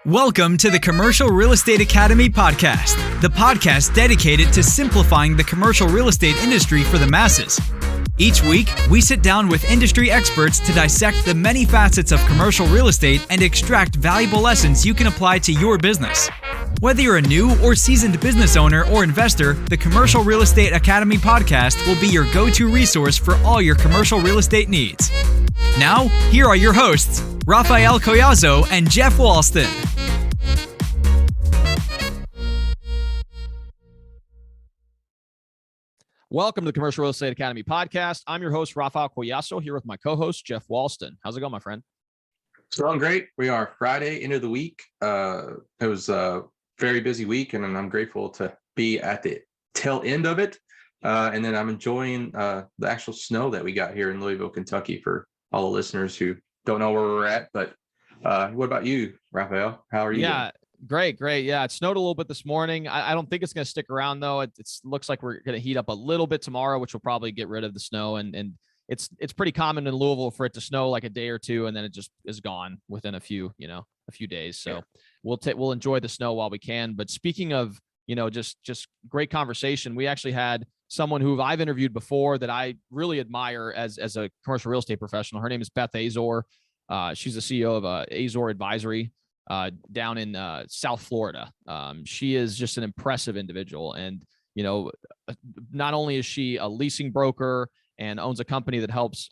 Welcome to the Commercial Real Estate Academy podcast, the podcast dedicated to simplifying the commercial real estate industry for the masses. Each week, we sit down with industry experts to dissect the many facets of commercial real estate and extract valuable lessons you can apply to your business. Whether you're a new or seasoned business owner or investor, the Commercial Real Estate Academy podcast will be your go-to resource for all your commercial real estate needs. Now, here are your hosts, Raphael Collazo and Jeff Walston. Welcome to the Commercial Real Estate Academy podcast. I'm your host, Raphael Collazo, here with my co-host, Jeff Walston. How's it going, my friend? It's going great. We are Friday into the week. It was a very busy week, and I'm grateful to be at the tail end of it. And then I'm enjoying the actual snow that we got here in Louisville, Kentucky, for all the listeners who don't know where we're at. But what about you, Raphael? How are you doing? Great. Yeah, it snowed a little bit this morning. I don't think it's going to stick around, though. It looks like we're going to heat up a little bit tomorrow, which will probably get rid of the snow. And it's pretty common in Louisville for it to snow like a day or two, and then it just is gone within a few days. So yeah. We'll enjoy the snow while we can. But speaking of, just great conversation, we actually had someone who I've interviewed before that I really admire as a commercial real estate professional. Her name is Beth Azor. She's the CEO of Azor Advisory down in South Florida. She is just an impressive individual. And, not only is she a leasing broker and owns a company that helps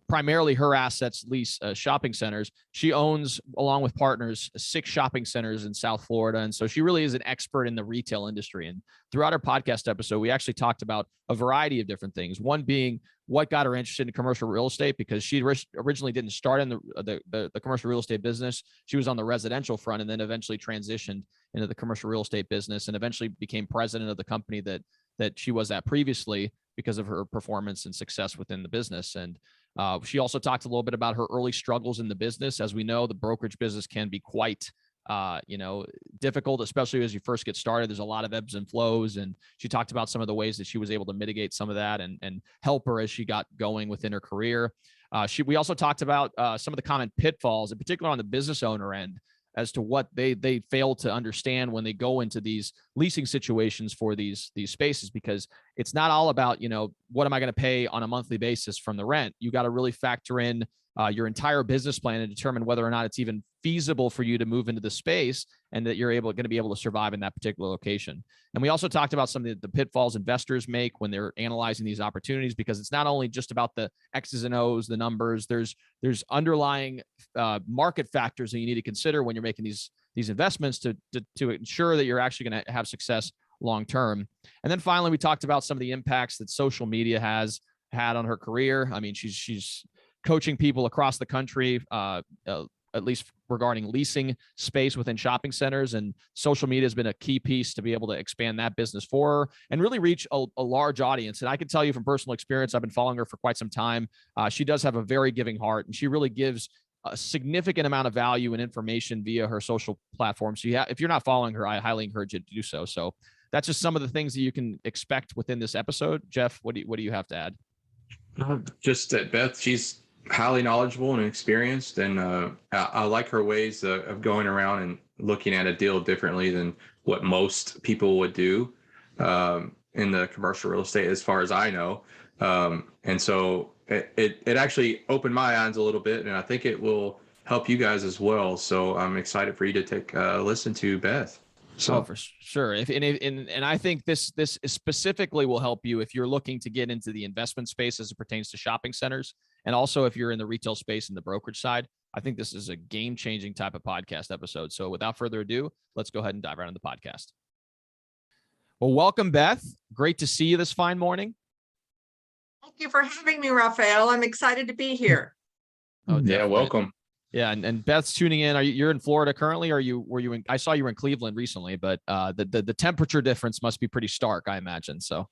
primarily her assets lease shopping centers, she owns, along with partners, 6 shopping centers in South Florida. And so she really is an expert in the retail industry. And throughout our podcast episode, we actually talked about a variety of different things. One being what got her interested in commercial real estate, because she originally didn't start in the commercial real estate business. She was on the residential front and then eventually transitioned into the commercial real estate business and eventually became president of the company that she was at previously because of her performance and success within the business. And she also talked a little bit about her early struggles in the business. As we know, the brokerage business can be quite difficult, especially as you first get started. There's a lot of ebbs and flows. And she talked about some of the ways that she was able to mitigate some of that and help her as she got going within her career. We also talked about some of the common pitfalls, in particular on the business owner end, as to what they fail to understand when they go into these leasing situations for these spaces, because it's not all about, what am I going to pay on a monthly basis from the rent? You got to really factor in your entire business plan and determine whether or not it's even feasible for you to move into the space and that you're going to be able to survive in that particular location. And we also talked about some of the pitfalls investors make when they're analyzing these opportunities, because it's not only just about the X's and O's, the numbers. There's underlying market factors that you need to consider when you're making these investments to ensure that you're actually going to have success long term. And then finally, we talked about some of the impacts that social media has had on her career. I mean, she's coaching people across the country, at least regarding leasing space within shopping centers, and social media has been a key piece to be able to expand that business for her and really reach a large audience. And I can tell you from personal experience, I've been following her for quite some time. She does have a very giving heart, and she really gives a significant amount of value and information via her social platforms. So if you're not following her, I highly encourage you to do so. So that's just some of the things that you can expect within this episode. Jeff, what do you have to add? Just that Beth, she's highly knowledgeable and experienced, and I like her ways of going around and looking at a deal differently than what most people would do in the commercial real estate, as far as I know. And so it actually opened my eyes a little bit, and I think it will help you guys as well. So I'm excited for you to take a listen to Beth. So for sure. And I think this specifically will help you if you're looking to get into the investment space as it pertains to shopping centers. And also if you're in the retail space and the brokerage side. I think this is a game-changing type of podcast episode. So without further ado, let's go ahead and dive right into the podcast. Well, welcome, Beth. Great to see you this fine morning. Thank you for having me, Raphael. I'm excited to be here. Oh, yeah, welcome. Yeah, and Beth's tuning in. You're in Florida currently? Were you in? I saw you were in Cleveland recently, but the temperature difference must be pretty stark, I imagine. So.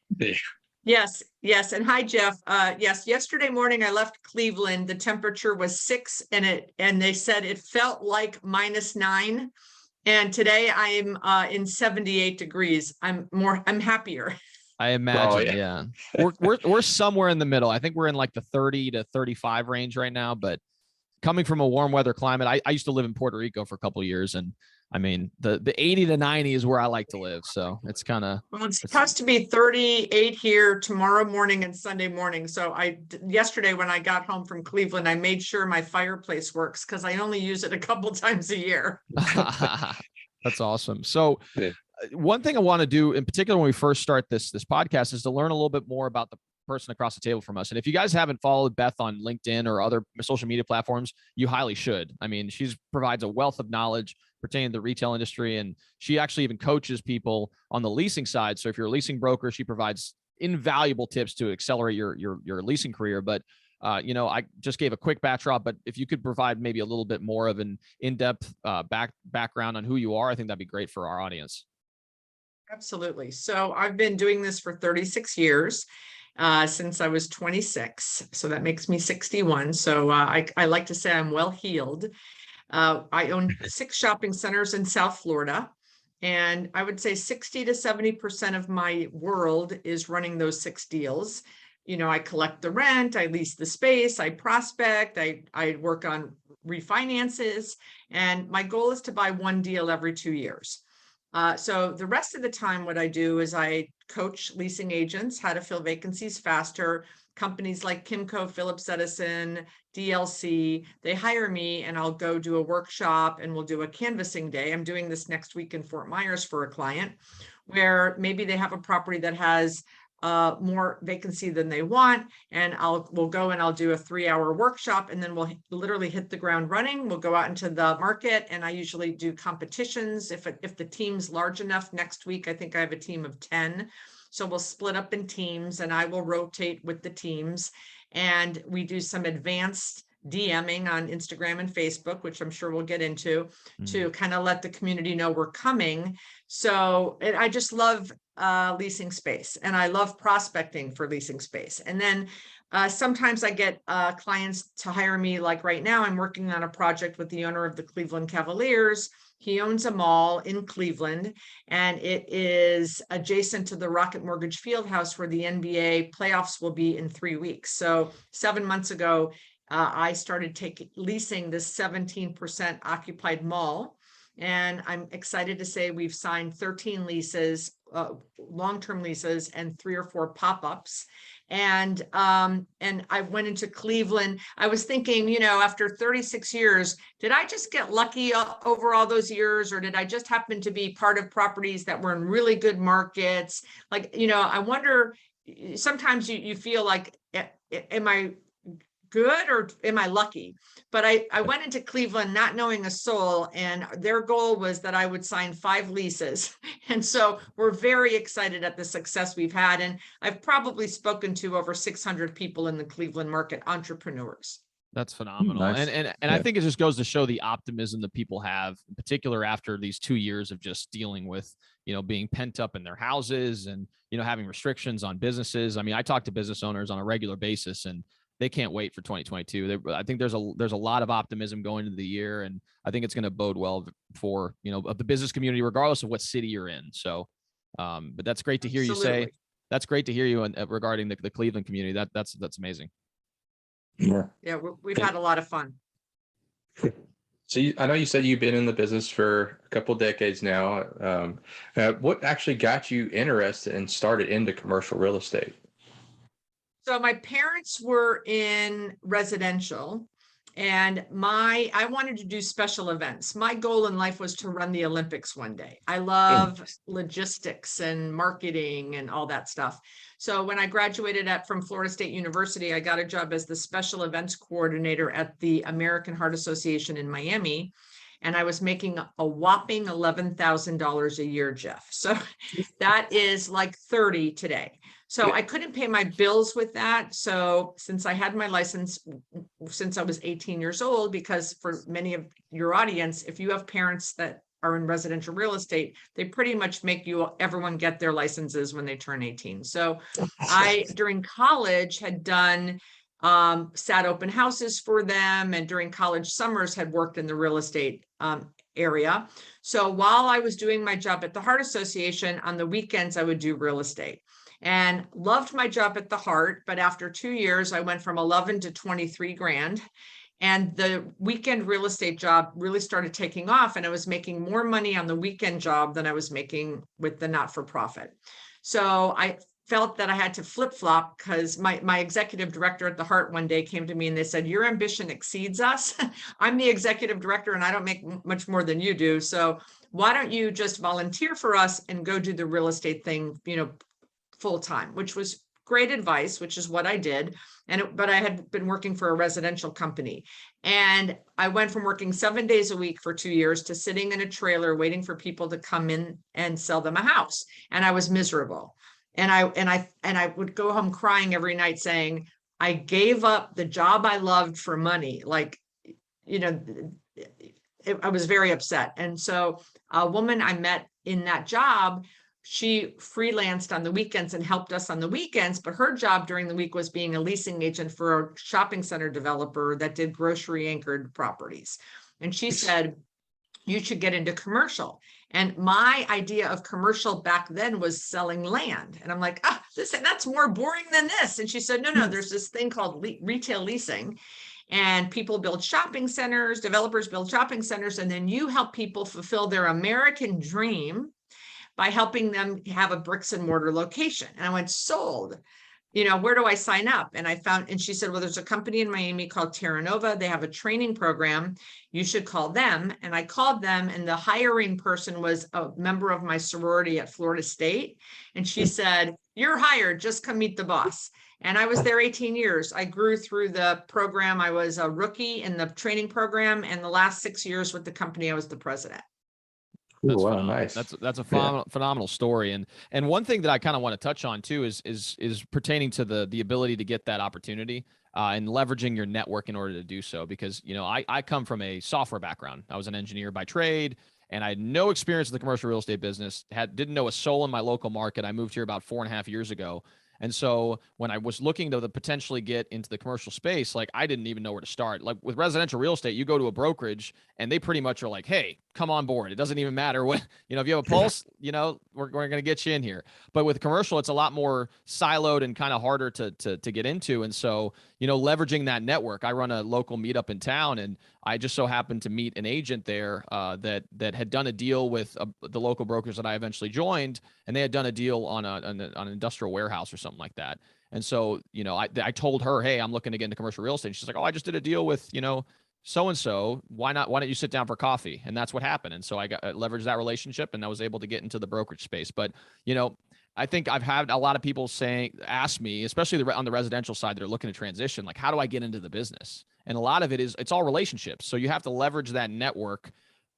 Yes. And hi, Jeff. Yes, yesterday morning I left Cleveland. The temperature was 6, and they said it felt like -9. And today I'm in 78 degrees. I'm happier. I imagine. Yeah. We're somewhere in the middle. I think we're in like the 30 to 35 range right now, but coming from a warm weather climate, I used to live in Puerto Rico for a couple of years, and I mean, the 80 to 90 is where I like to live. So it's kind of, well, it's supposed to be 38 here tomorrow morning and Sunday morning. So yesterday when I got home from Cleveland, I made sure my fireplace works because I only use it a couple times a year. that's awesome. So Yeah. one thing I want to do in particular when we first start this podcast is to learn a little bit more about the person across the table from us. And if you guys haven't followed Beth on LinkedIn or other social media platforms, you highly should. I mean, she provides a wealth of knowledge pertaining to the retail industry, and she actually even coaches people on the leasing side. So if you're a leasing broker, she provides invaluable tips to accelerate your leasing career. But I just gave a quick backdrop, but if you could provide maybe a little bit more of an in-depth background on who you are, I think that'd be great for our audience. Absolutely. So I've been doing this for 36 years. Since I was 26. So that makes me 61. So I like to say I'm well healed. I own 6 shopping centers in South Florida. And I would say 60 to 70% of my world is running those 6 deals. I collect the rent, I lease the space, I prospect, I work on refinances. And my goal is to buy 1 deal every 2 years. So the rest of the time, what I do is I coach leasing agents how to fill vacancies faster. Companies like Kimco, Phillips Edison, DLC, they hire me and I'll go do a workshop and we'll do a canvassing day. I'm doing this next week in Fort Myers for a client where maybe they have a property that has more vacancy than they want. And we'll go and I'll do a 3-hour workshop and then we'll literally hit the ground running. We'll go out into the market and I usually do competitions. If the team's large enough, next week, I think I have a team of 10. So we'll split up in teams and I will rotate with the teams. And we do some advanced DMing on Instagram and Facebook, which I'm sure we'll get into, to kind of let the community know we're coming. So I just love leasing space and I love prospecting for leasing space. And then sometimes I get clients to hire me. Like right now, I'm working on a project with the owner of the Cleveland Cavaliers. He owns a mall in Cleveland and it is adjacent to the Rocket Mortgage Fieldhouse where the NBA playoffs will be in 3 weeks. So 7 months ago, I started leasing this 17% occupied mall. And I'm excited to say we've signed 13 leases, long-term leases, and 3 or 4 pop-ups. And I went into Cleveland. I was thinking, after 36 years, did I just get lucky over all those years? Or did I just happen to be part of properties that were in really good markets? I wonder, sometimes you feel like, am I good or am I lucky? But I went into Cleveland not knowing a soul, and their goal was that I would sign 5 leases. And so we're very excited at the success we've had. And I've probably spoken to over 600 people in the Cleveland market, entrepreneurs. That's phenomenal. Nice. And I think it just goes to show the optimism that people have, in particular after these 2 years of just dealing with, being pent up in their houses and, having restrictions on businesses. I mean, I talk to business owners on a regular basis and they can't wait for 2022. I think there's a lot of optimism going into the year, and I think it's going to bode well for of the business community, regardless of what city you're in. So, but that's great to hear you say. That's great to hear you regarding the Cleveland community. That's amazing. Yeah, we've had a lot of fun. So I know you said you've been in the business for a couple of decades now. What actually got you interested and started into commercial real estate? So my parents were in residential and I wanted to do special events. My goal in life was to run the Olympics one day. I love logistics and marketing and all that stuff. So when I graduated from Florida State University, I got a job as the special events coordinator at the American Heart Association in Miami. And I was making a whopping $11,000 a year, Jeff. So that is like 30 today. So I couldn't pay my bills with that. So since I had my license since I was 18 years old, because for many of your audience, if you have parents that are in residential real estate, they pretty much make everyone get their licenses when they turn 18. So I, during college, had done sat open houses for them, and during college summers had worked in the real estate area. So while I was doing my job at the Heart Association, on the weekends I would do real estate and loved my job at the Heart. But after 2 years, I went from 11 to 23 grand. And the weekend real estate job really started taking off, and I was making more money on the weekend job than I was making with the not-for-profit. So I felt that I had to flip-flop, because my executive director at the Heart one day came to me and they said, your ambition exceeds us. I'm the executive director and I don't make much more than you do. So why don't you just volunteer for us and go do the real estate thing, full time, which was great advice, which is what I did. But I had been working for a residential company, and I went from working 7 days a week for 2 years to sitting in a trailer waiting for people to come in and sell them a house. And I was miserable. And I would go home crying every night saying, I gave up the job I loved for money. I was very upset. And so a woman I met in that job, she freelanced on the weekends and helped us on the weekends, but her job during the week was being a leasing agent for a shopping center developer that did grocery anchored properties. And she said, you should get into commercial. And my idea of commercial back then was selling land. And I'm like, that's more boring than this. And she said, no, there's this thing called retail leasing. And people build shopping centers, developers build shopping centers, and then you help people fulfill their American dream by helping them have a bricks and mortar location. And I went, sold. Where do I sign up? And she said, well, there's a company in Miami called Terra Nova. They have a training program. You should call them. And I called them, and the hiring person was a member of my sorority at Florida State. And she said, you're hired, just come meet the boss. And I was there 18 years. I grew through the program. I was a rookie in the training program. And the last 6 years with the company, I was the president. That's wow, nice. That's a phenomenal story. And one thing that I kind of want to touch on too is pertaining to the ability to get that opportunity and leveraging your network in order to do so. Because, I come from a software background. I was an engineer by trade, and I had no experience in the commercial real estate business, didn't know a soul in my local market. I moved here about 4.5 years ago. And so when I was looking to potentially get into the commercial space, I didn't even know where to start. Like with residential real estate, you go to a brokerage and they pretty much are like, hey, come on board. It doesn't even matter what, if you have a pulse, we're going to get you in here. But with commercial, it's a lot more siloed and kind of harder to get into. And so, leveraging that network, I run a local meetup in town, and I just so happened to meet an agent there that had done a deal with the local brokers that I eventually joined, and they had done a deal on an industrial warehouse or something like that. And so, I told her, hey, I'm looking to get into commercial real estate. And she's like, oh, I just did a deal with, so-and-so, why don't you sit down for coffee? And that's what happened. And so I leveraged that relationship, and I was able to get into the brokerage space. But, I think I've had a lot of people ask me, especially on the residential side, they're looking to transition, like, how do I get into the business? And a lot of it's all relationships. So you have to leverage that network,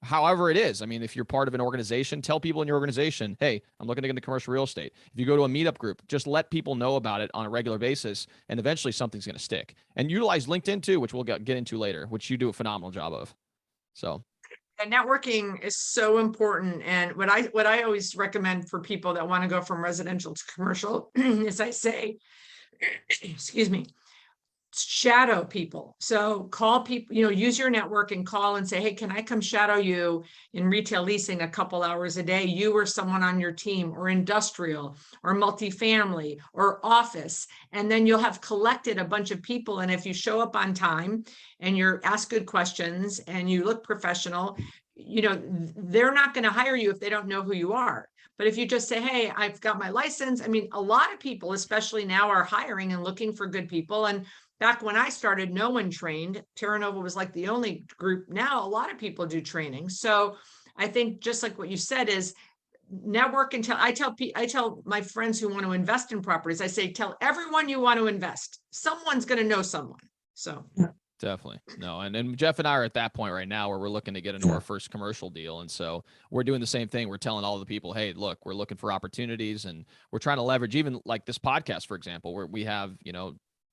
however it is. I mean, if you're part of an organization, tell people in your organization, hey, I'm looking to get into commercial real estate. If you go to a meetup group, just let people know about it on a regular basis, and eventually something's going to stick. And utilize LinkedIn too, which we'll get into later, which you do a phenomenal job of. So. And networking is so important. And what I always recommend for people that want to go from residential to commercial is I say, excuse me, shadow people. So call people, use your network and call and say, hey, can I come shadow you in retail leasing a couple hours a day, you or someone on your team, or industrial or multifamily or office. And then you'll have collected a bunch of people. And if you show up on time and you're asked good questions and you look professional, they're not going to hire you if they don't know who you are. But if you just say, hey, I've got my license. I mean, a lot of people, especially now, are hiring and looking for good people. And back when I started, no one trained. Terra Nova was like the only group. Now, a lot of people do training. So I think just like what you said is network and I tell my friends who want to invest in properties, I say, tell everyone you want to invest. Someone's going to know someone. So. Definitely. No. And Jeff and I are at that point right now where we're looking to get into our first commercial deal. And so we're doing the same thing. We're telling all the people, hey, look, we're looking for opportunities, and we're trying to leverage even like this podcast, for example, where we have,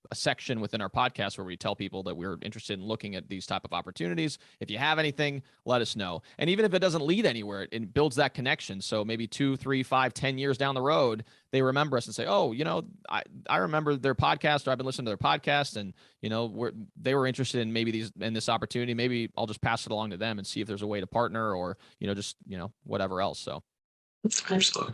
a section within our podcast where we tell people that we're interested in looking at these type of opportunities. If you have anything, let us know. And even if it doesn't lead anywhere, it builds that connection. So maybe 2, 3, 5, 10 years down the road, they remember us and say, oh, I remember their podcast, or I've been listening to their podcast, and, they were interested in in this opportunity. Maybe I'll just pass it along to them and see if there's a way to partner, or, whatever else. So. Absolutely.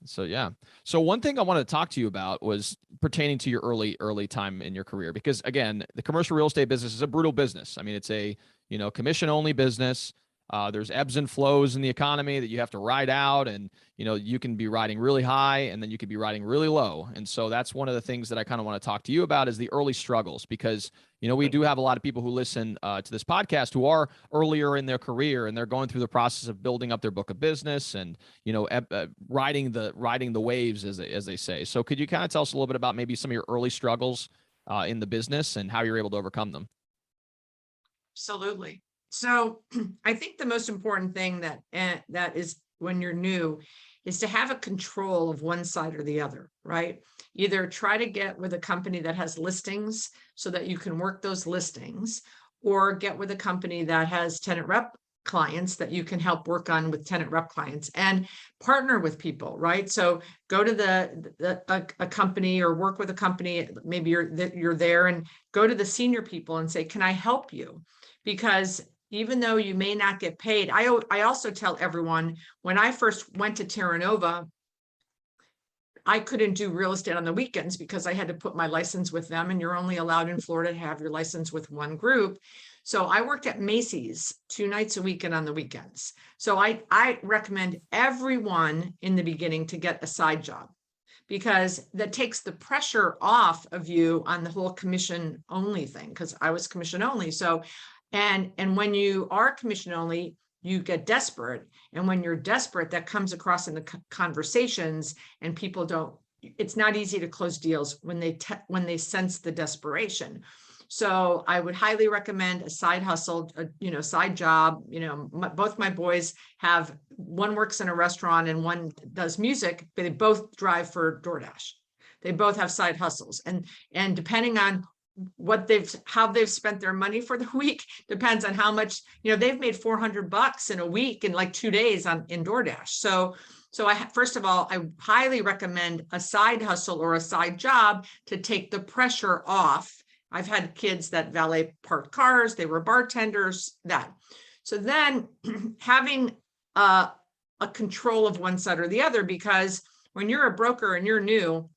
So, yeah. So one thing I wanted to talk to you about was pertaining to your early time in your career, because again, the commercial real estate business is a brutal business. I mean, it's a, commission only business. There's ebbs and flows in the economy that you have to ride out, and, you can be riding really high and then you could be riding really low. And so that's one of the things that I kind of want to talk to you about is the early struggles, because, we do have a lot of people who listen to this podcast who are earlier in their career, and they're going through the process of building up their book of business and, riding the waves, as they say. So could you kind of tell us a little bit about maybe some of your early struggles in the business and how you're able to overcome them? Absolutely. So I think the most important thing that is when you're new is to have a control of one side or the other, right? Either try to get with a company that has listings so that you can work those listings, or get with a company that has tenant rep clients that you can help work on with tenant rep clients, and partner with people, right? So go to a company or work with a company, maybe you're there, and go to the senior people and say, can I help you? Because even though you may not get paid, I also tell everyone, when I first went to Terra Nova, I couldn't do real estate on the weekends because I had to put my license with them, and you're only allowed in Florida to have your license with one group. So I worked at Macy's 2 nights a week and on the weekends. So I recommend everyone in the beginning to get a side job, because that takes the pressure off of you on the whole commission only thing, because I was commission only. So, and when you are commission only, you get desperate. And when you're desperate, that comes across in the conversations, and people don't, it's not easy to close deals when they sense the desperation. So I would highly recommend a side hustle, side job. Both my boys have, one works in a restaurant and one does music, but they both drive for DoorDash. They both have side hustles, and depending on how they've spent their money for the week depends on how much, they've made $400 in a week in like 2 days in DoorDash. So first of all, I highly recommend a side hustle or a side job to take the pressure off. I've had kids that valet parked cars, they were bartenders, that. So then having a control of one side or the other, because when you're a broker and you're new,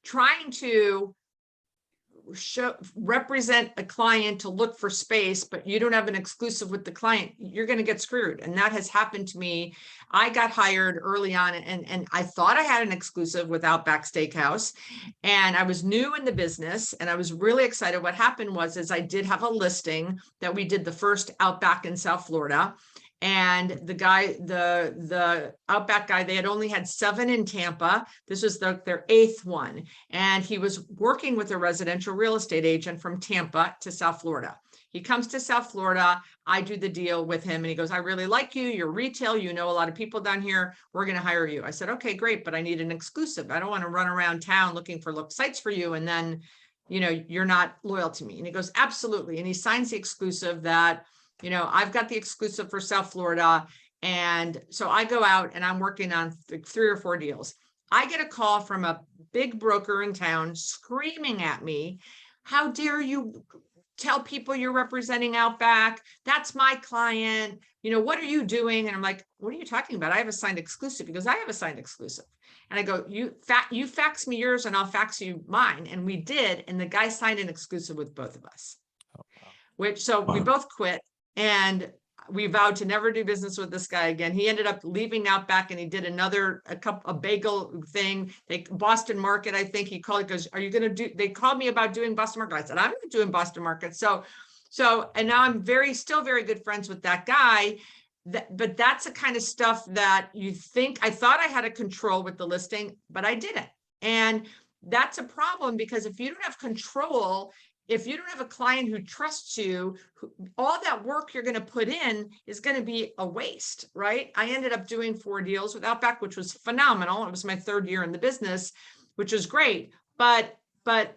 trying to represent a client to look for space, but you don't have an exclusive with the client, you're going to get screwed. And that has happened to me. I got hired early on, and I thought I had an exclusive with Outback Steakhouse, and I was new in the business, and I was really excited. What happened was I did have a listing that we did the first Outback in South Florida. And the guy, the Outback guy, they had only had 7 in Tampa. This was their 8th one. And he was working with a residential real estate agent from Tampa to South Florida. He comes to South Florida. I do the deal with him, and he goes, I really like you. You're retail. You know a lot of people down here. We're going to hire you. I said, okay, great, but I need an exclusive. I don't want to run around town looking for sites for you, and then, you're not loyal to me. And he goes, absolutely. And he signs the exclusive that, I've got the exclusive for South Florida. And so I go out and I'm working on 3 or 4 deals. I get a call from a big broker in town screaming at me, how dare you tell people you're representing Outback? That's my client. What are you doing? And I'm like, what are you talking about? I have a signed exclusive. Because I have a signed exclusive. And I go, you fax me yours and I'll fax you mine. And we did. And the guy signed an exclusive with both of us, we both quit. And we vowed to never do business with this guy again. He ended up leaving Outback, and he did a bagel thing. Boston Market, I think he called, goes, are you going to do, they called me about doing Boston Market. I said, I'm not doing Boston Market. So, and now I'm still very good friends with that guy. But that's the kind of stuff that I thought I had a control with the listing, but I didn't. And that's a problem, because if you don't have control, if you don't have a client who trusts you, all that work you're going to put in is going to be a waste, right? I ended up doing 4 deals with Outback, which was phenomenal. It was my 3rd year in the business, which was great. But I've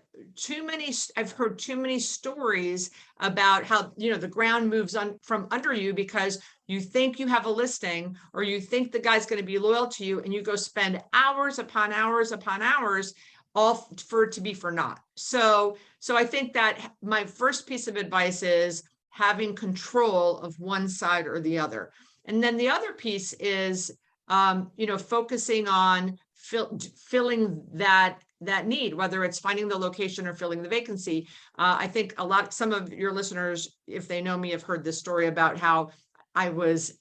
heard too many stories about how, the ground moves from under you because you think you have a listing, or you think the guy's going to be loyal to you, and you go spend hours upon hours upon hours, all for it to be for naught. So I think that my first piece of advice is having control of one side or the other. And then the other piece is focusing on filling that need, whether it's finding the location or filling the vacancy. I think some of your listeners, if they know me, have heard this story about how I was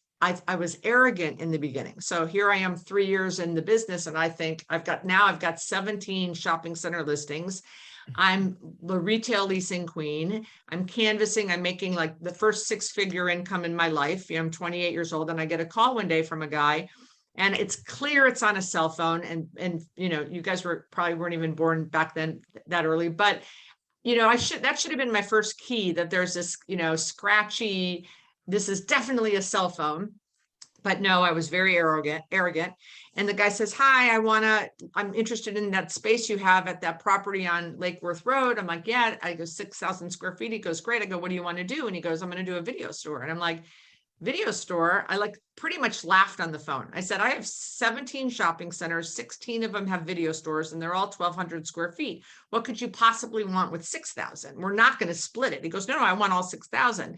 arrogant in the beginning. So here I am 3 years in the business, and I think I've got 17 shopping center listings. I'm the retail leasing queen. I'm canvassing. I'm making like the first 6-figure income in my life. I'm 28 years old, and I get a call one day from a guy, and it's clear it's on a cell phone. And you guys probably weren't even born back then that early, but that should have been my first key, that there's this scratchy. This is definitely a cell phone. But no, I was very arrogant. And the guy says, hi, I'm interested in that space you have at that property on Lake Worth Road. I'm like, yeah. I go, 6,000 square feet. He goes, great. I go, what do you want to do? And he goes, I'm going to do a video store. And I'm like, video store? I pretty much laughed on the phone. I said, I have 17 shopping centers. 16 of them have video stores, and they're all 1,200 square feet. What could you possibly want with 6,000? We're not going to split it. He goes, no, I want all 6,000.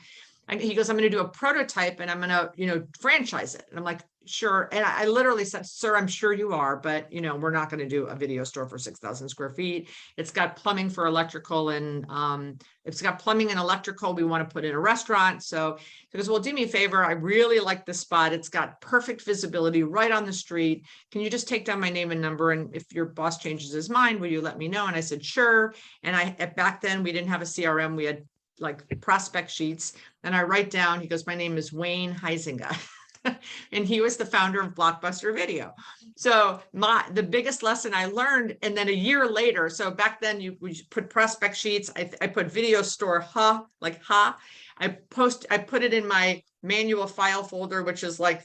He goes, I'm going to do a prototype, and I'm going to, franchise it. And I'm like, sure. And I literally said, sir, I'm sure you are, but we're not going to do a video store for 6,000 square feet. It's got plumbing for electrical, and it's got plumbing and electrical. We want to put in a restaurant. So he goes, well, do me a favor. I really like this spot. It's got perfect visibility right on the street. Can you just take down my name and number? And if your boss changes his mind, will you let me know? And I said, sure. And back then we didn't have a CRM. We had like prospect sheets, and I write down, he goes, my name is Wayne Huizinga. And he was the founder of Blockbuster Video. So the biggest lesson I learned, and then a year later, so back then we put prospect sheets. I put video store, I put it in my manual file folder, which is like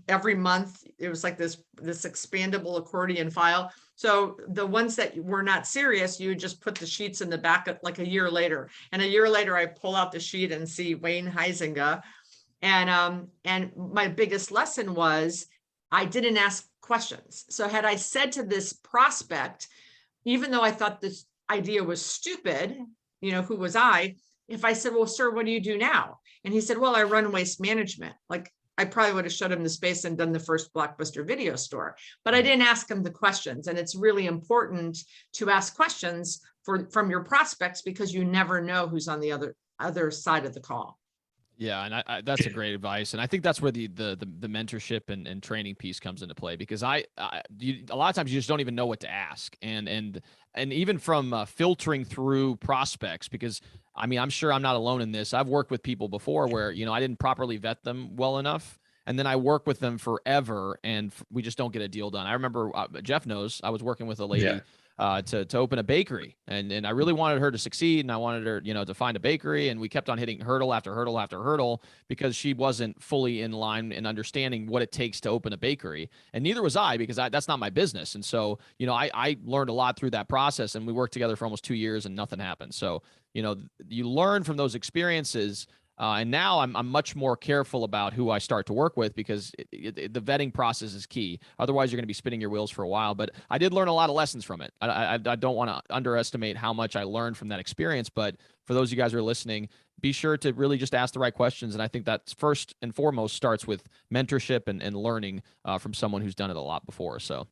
every month, it was like this expandable accordion file. So the ones that were not serious, you just put the sheets in the back like a year later. And a year later, I pull out the sheet and see Wayne Huizinga. And my biggest lesson was I didn't ask questions. So had I said to this prospect, even though I thought this idea was stupid, who was I? If I said, well, sir, what do you do now? And he said, well, I run waste management. Like, I probably would have showed him the space and done the first Blockbuster Video store, but I didn't ask him the questions. And it's really important to ask questions from your prospects, because you never know who's on the other side of the call. Yeah, and that's a great advice, and I think that's where the mentorship and training piece comes into play, because a lot of times you just don't even know what to ask, and even from filtering through prospects, because I'm sure I'm not alone in this. I've worked with people before where I didn't properly vet them well enough, and then I work with them forever, and we just don't get a deal done. I remember Jeff knows I was working with a lady. Yeah. To open a bakery, and I really wanted her to succeed, and I wanted her, to find a bakery, and we kept on hitting hurdle after hurdle after hurdle, because she wasn't fully in line and understanding what it takes to open a bakery, and neither was I, because that's not my business. And so, I learned a lot through that process, and we worked together for almost 2 years, and nothing happened. So, you learn from those experiences. And now I'm much more careful about who I start to work with, because the vetting process is key. Otherwise, you're going to be spinning your wheels for a while. But I did learn a lot of lessons from it. I don't want to underestimate how much I learned from that experience. But for those of you guys who are listening, be sure to really just ask the right questions. And I think that first and foremost starts with mentorship and learning from someone who's done it a lot before. So.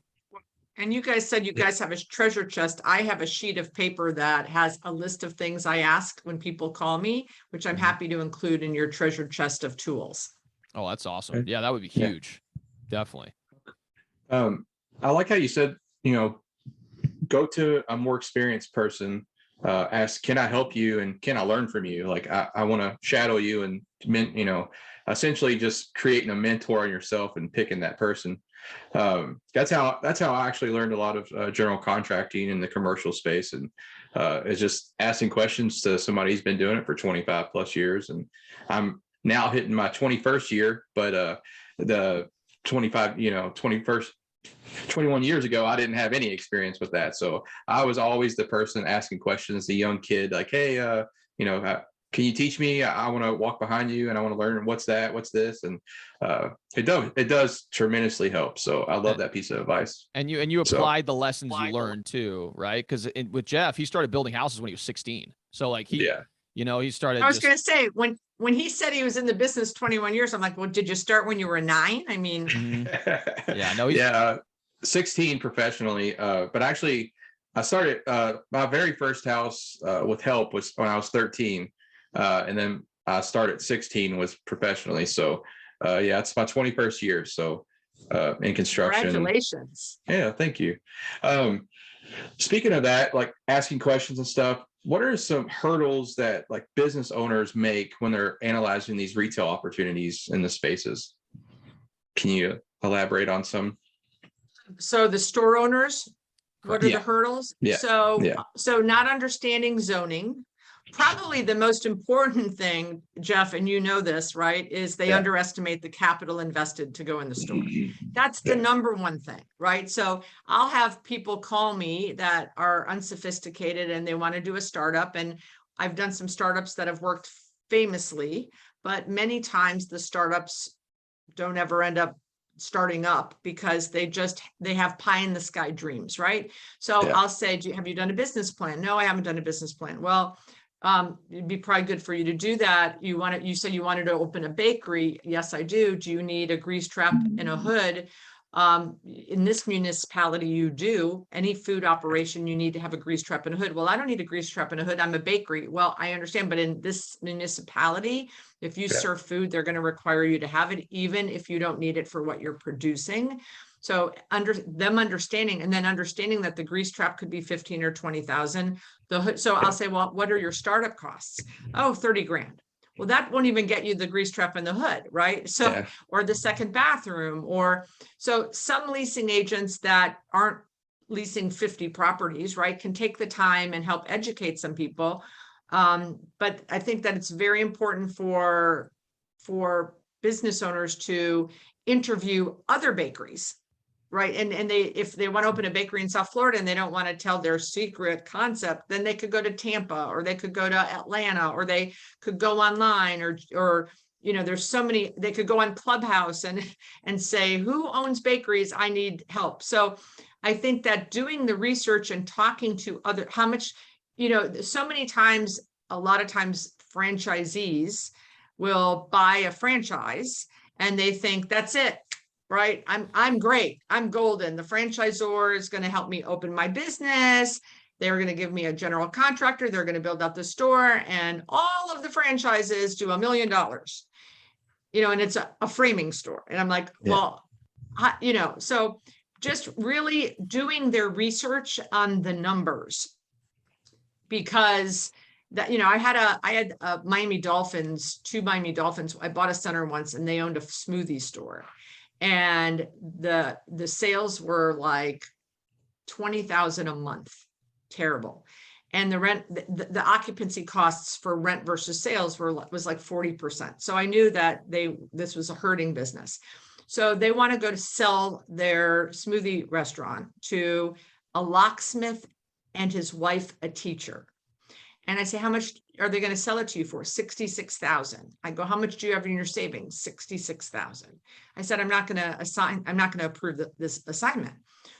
And you guys said you guys have a treasure chest. I have a sheet of paper that has a list of things I ask when people call me, which I'm happy to include in your treasure chest of tools. Oh, that's awesome. Yeah, that would be huge. Yeah. Definitely. I like how you said, go to a more experienced person, ask, can I help you? And can I learn from you? Like, I want to shadow you, and, essentially just creating a mentor on yourself and picking that person. That's how I actually learned a lot of general contracting in the commercial space, and is just asking questions to somebody who's been doing it for 25 plus years. And I'm now hitting my 21st year, but the 21 years ago, I didn't have any experience with that. So I was always the person asking questions, the young kid, like, hey, can you teach me? I want to walk behind you, and I want to learn what's this. And it does tremendously help. So I love that piece of advice. And you applied the lessons you learned too, right? Because with Jeff, he started building houses when he was 16. So like he started. I was going to say, when when he said he was in the business 21 years, I'm like, well, did you start when you were 9? I mean, yeah, no, yeah, 16 professionally. But actually, I started my very first house with help was when I was 13, and then I started 16 was professionally. So yeah, it's my 21st year. So in construction. congratulations. Yeah, thank you. Speaking of that, like asking questions and stuff, what are some hurdles that like business owners make when they're analyzing these retail opportunities in the spaces? Can you elaborate on some? So the store owners, what are Yeah. the hurdles? Yeah. So, Yeah. so not understanding zoning. Probably the most important thing, Jeff, and you know this, right, is they Yeah. underestimate the capital invested to go in the store. That's the Yeah. number one thing, right? So I'll have people call me that are unsophisticated and they want to do a startup. And I've done some startups that have worked famously, but many times the startups don't ever end up starting up because they have pie in the sky dreams, right? So Yeah. I'll say, have you done a business plan? No, I haven't done a business plan. Well, it'd be probably good for you to do that. You said you wanted to open a bakery. Yes, I do. Do you need a grease trap and a hood? In this municipality, you do. Any food operation, you need to have a grease trap and a hood. Well, I don't need a grease trap and a hood. I'm a bakery. Well, I understand, but in this municipality, if you serve food, they're going to require you to have it, even if you don't need it for what you're producing. So understanding that the grease trap could be 15 or 20,000. So I'll say, well, what are your startup costs? Oh, 30 grand. Well, that won't even get you the grease trap and the hood, right? So, or the second bathroom, or so some leasing agents that aren't leasing 50 properties, right, can take the time and help educate some people. But I think that it's very important for business owners to interview other bakeries, right? And if they want to open a bakery in South Florida and they don't want to tell their secret concept, then they could go to Tampa, or they could go to Atlanta, or they could go online, or there's so many. They could go on Clubhouse and say, who owns bakeries? I need help. So I think that doing the research and talking to how much, so many times, a lot of times franchisees will buy a franchise and they think that's it. Right? I'm great. I'm golden. The franchisor is going to help me open my business. They're going to give me a general contractor. They're going to build out the store, and all of the franchises do $1 million, and it's a framing store. And I'm like, well, so just really doing their research on the numbers, because that, I had Miami Dolphins, 2 Miami Dolphins. I bought a center once and they owned a smoothie store. And the sales were like 20,000 a month, terrible. And the rent, the occupancy costs for rent versus sales was like 40%. So I knew that this was a hurting business. So they want to go to sell their smoothie restaurant to a locksmith and his wife, a teacher. And I say, how much are they going to sell it to you for? 66,000. I go, how much do you have in your savings? 66,000. I said, I'm not going to approve this assignment.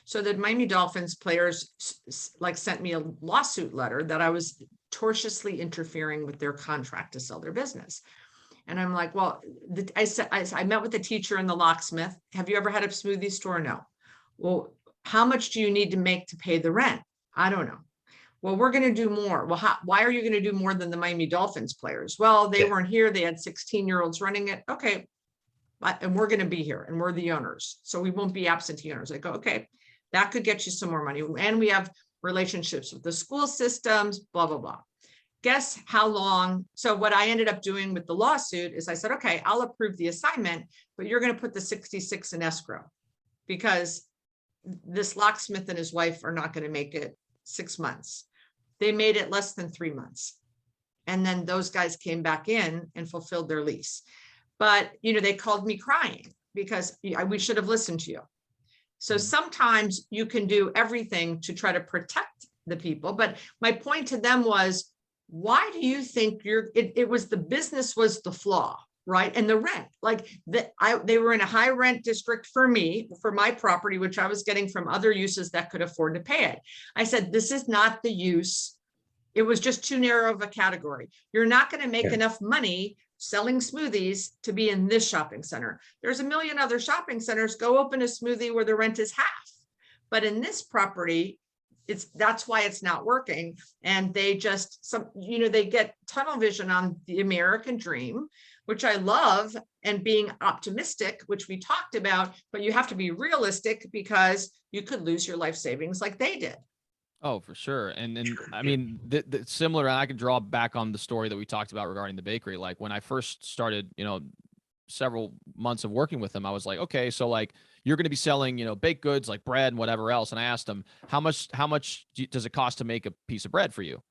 So the Miami Dolphins players sent me a lawsuit letter that I was tortiously interfering with their contract to sell their business. And I'm like, well, I met with the teacher and the locksmith. Have you ever had a smoothie store? No. Well, how much do you need to make to pay the rent? I don't know. Well, we're going to do more. Well, why are you going to do more than the Miami Dolphins players? Well, they weren't here. They had 16-year-olds running it. Okay. And we're going to be here and we're the owners. So we won't be absentee owners. I go, okay, that could get you some more money. And we have relationships with the school systems, blah, blah, blah. Guess how long? So what I ended up doing with the lawsuit is I said, okay, I'll approve the assignment, but you're going to put the 66 in escrow, because this locksmith and his wife are not going to make it 6 months. They made it less than 3 months. And then those guys came back in and fulfilled their lease. But, they called me crying because we should have listened to you. So sometimes you can do everything to try to protect the people. But my point to them was, why do you think it was the business was the flaw, right? And the rent, they were in a high rent district for my property, which I was getting from other uses that could afford to pay it. I said, this is not the use. It was just too narrow of a category. You're not going to make enough money selling smoothies to be in this shopping center. There's a million other shopping centers. Go open a smoothie where the rent is half. But in this property, that's why it's not working. And they just, they get tunnel vision on the American dream, which I love, and being optimistic, which we talked about, but you have to be realistic because you could lose your life savings like they did. Oh, for sure. And I mean, similar, and I can draw back on the story that we talked about regarding the bakery. Like when I first started, several months of working with them, I was like, okay, so like you're going to be selling, baked goods like bread and whatever else. And I asked them, how much does it cost to make a piece of bread for you?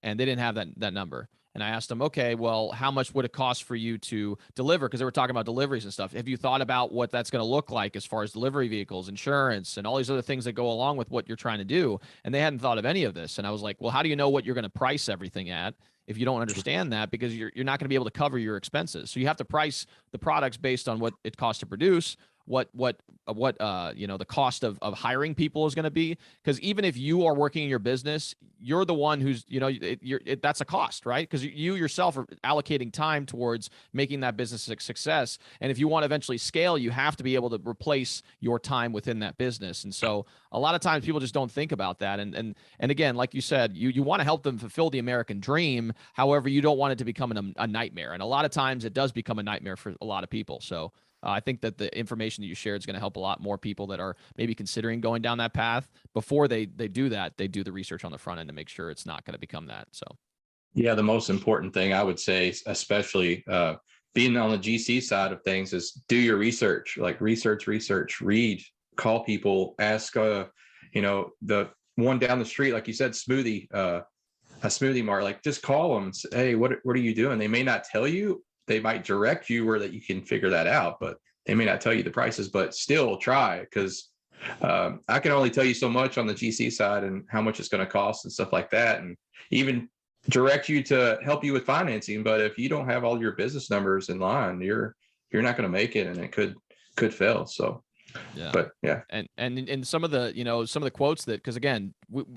And they didn't have that number. And I asked them, okay, well, how much would it cost for you to deliver? Because they were talking about deliveries and stuff. Have you thought about what that's going to look like as far as delivery vehicles, insurance, and all these other things that go along with what you're trying to do? And they hadn't thought of any of this. And I was like, well, how do you know what you're going to price everything at if you don't understand that? Because you're not going to be able to cover your expenses. So you have to price the products based on what it costs to produce, what the cost of hiring people is going to be. Because even if you are working in your business, you're the one who's, that's a cost, right? Because you yourself are allocating time towards making that business a success. And if you want to eventually scale, you have to be able to replace your time within that business. And so a lot of times people just don't think about that. And again, like you said, you want to help them fulfill the American dream. However, you don't want it to become a nightmare. And a lot of times it does become a nightmare for a lot of people. So I think that the information that you shared is going to help a lot more people that are maybe considering going down that path. Before they do that, they do the research on the front end to make sure it's not going to become that. So, yeah, the most important thing I would say, especially being on the GC side of things, is do your research. Like research, read, call people, ask. The one down the street, like you said, a smoothie mart. Like just call them. And say, hey, what are you doing? They may not tell you. They might direct you where that you can figure that out, but they may not tell you the prices, but still try, because I can only tell you so much on the GC side and how much it's going to cost and stuff like that. And even direct you to help you with financing. But if you don't have all your business numbers in line, you're not going to make it, and it could fail. So, yeah. But yeah. And some of the quotes that, because again,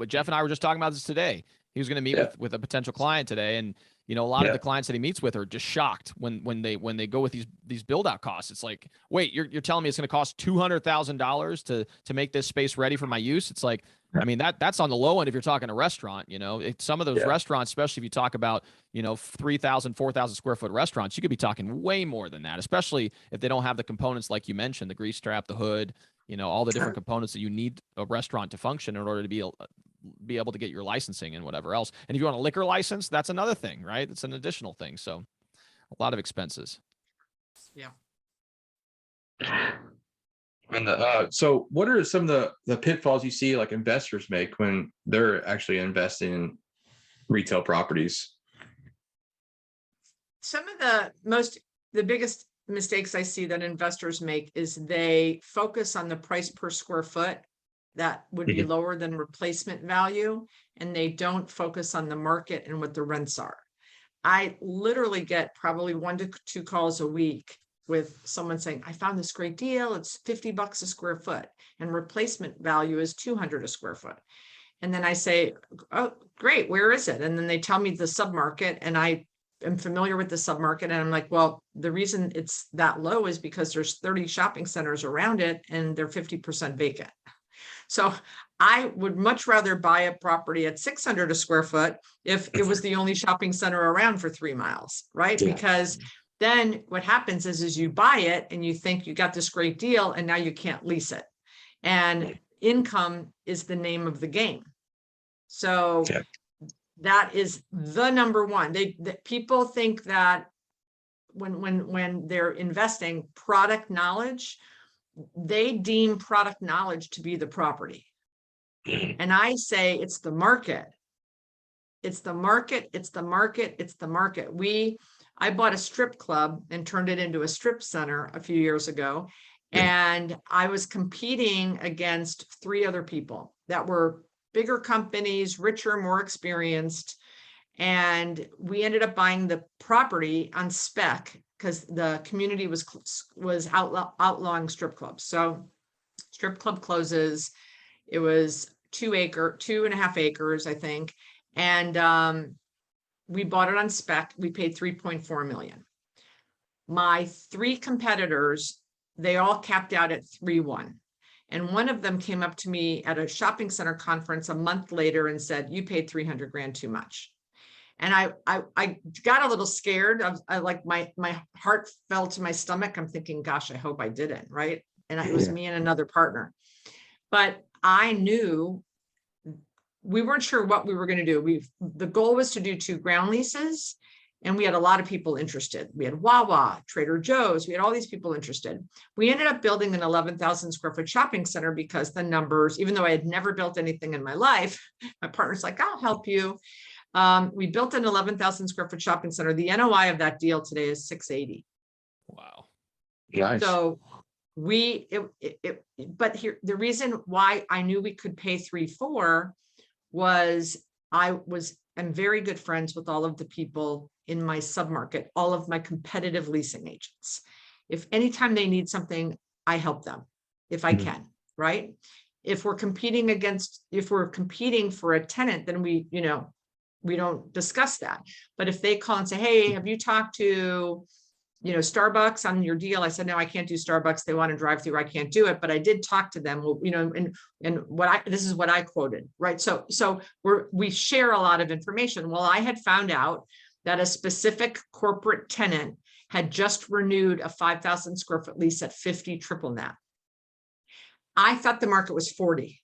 Jeff and I were just talking about this today. He was going to meet with a potential client today. And, a lot of the clients that he meets with are just shocked when they go with these build out costs. It's like, wait, you're telling me it's going to cost $200,000 to make this space ready for my use? It's like, I mean, that's on the low end if you're talking a restaurant. Some of those restaurants, especially if you talk about 3,000, 4,000 square foot restaurants, you could be talking way more than that, especially if they don't have the components like you mentioned, the grease trap, the hood, all the different components that you need a restaurant to function in order to be able to get your licensing and whatever else. And if you want a liquor license, that's another thing, right? It's an additional thing. So a lot of expenses. Yeah. And so what are some of the pitfalls you see like investors make when they're actually investing in retail properties? Some of the biggest mistakes I see that investors make is they focus on the price per square foot that would be lower than replacement value, and they don't focus on the market and what the rents are. I literally get probably 1 to 2 calls a week with someone saying, I found this great deal. It's $50 a square foot and replacement value is $200 a square foot. And then I say, oh, great. Where is it? And then they tell me the submarket, and I am familiar with the submarket. And I'm like, well, the reason it's that low is because there's 30 shopping centers around it and they're 50% vacant. So I would much rather buy a property at $600 a square foot if it was the only shopping center around for 3 miles, right? Yeah. Because then what happens is you buy it and you think you got this great deal and now you can't lease it. And income is the name of the game. So that is the number one. People think that when they're investing, product knowledge, they deem product knowledge to be the property. And I say it's the market. It's the market. It's the market. It's the market. I bought a strip club and turned it into a strip center a few years ago. And I was competing against 3 other people that were bigger companies, richer, more experienced. And we ended up buying the property on spec because the community was outlawing strip clubs. So strip club closes. It was 2.5 acres, I think. And we bought it on spec. We paid $3.4 million. my 3 competitors, they all capped out at 3-1. And one of them came up to me at a shopping center conference a month later and said, you paid 300 grand too much. And I got a little scared. I like my heart fell to my stomach. I'm thinking, gosh, I hope I didn't, right? And it was me and another partner. But I knew we weren't sure what we were going to do. The goal was to do 2 ground leases, and we had a lot of people interested. We had Wawa, Trader Joe's, we had all these people interested. We ended up building an 11,000 square foot shopping center because the numbers, even though I had never built anything in my life, my partner's like, I'll help you. We built an 11,000 square foot shopping center. The NOI of that deal today is 680. Wow. Nice. So but here, the reason why I knew we could pay 3-4 was I'm very good friends with all of the people in my submarket, all of my competitive leasing agents. If anytime they need something, I help them if I can, right? If we're competing for a tenant, then we don't discuss that. But if they call and say, hey, have you talked to, Starbucks on your deal? I said, no, I can't do Starbucks. They want to drive through. I can't do it. But I did talk to them, and this is what I quoted, right? So we share a lot of information. Well, I had found out that a specific corporate tenant had just renewed a 5,000 square foot lease at 50 triple net. I thought the market was 40,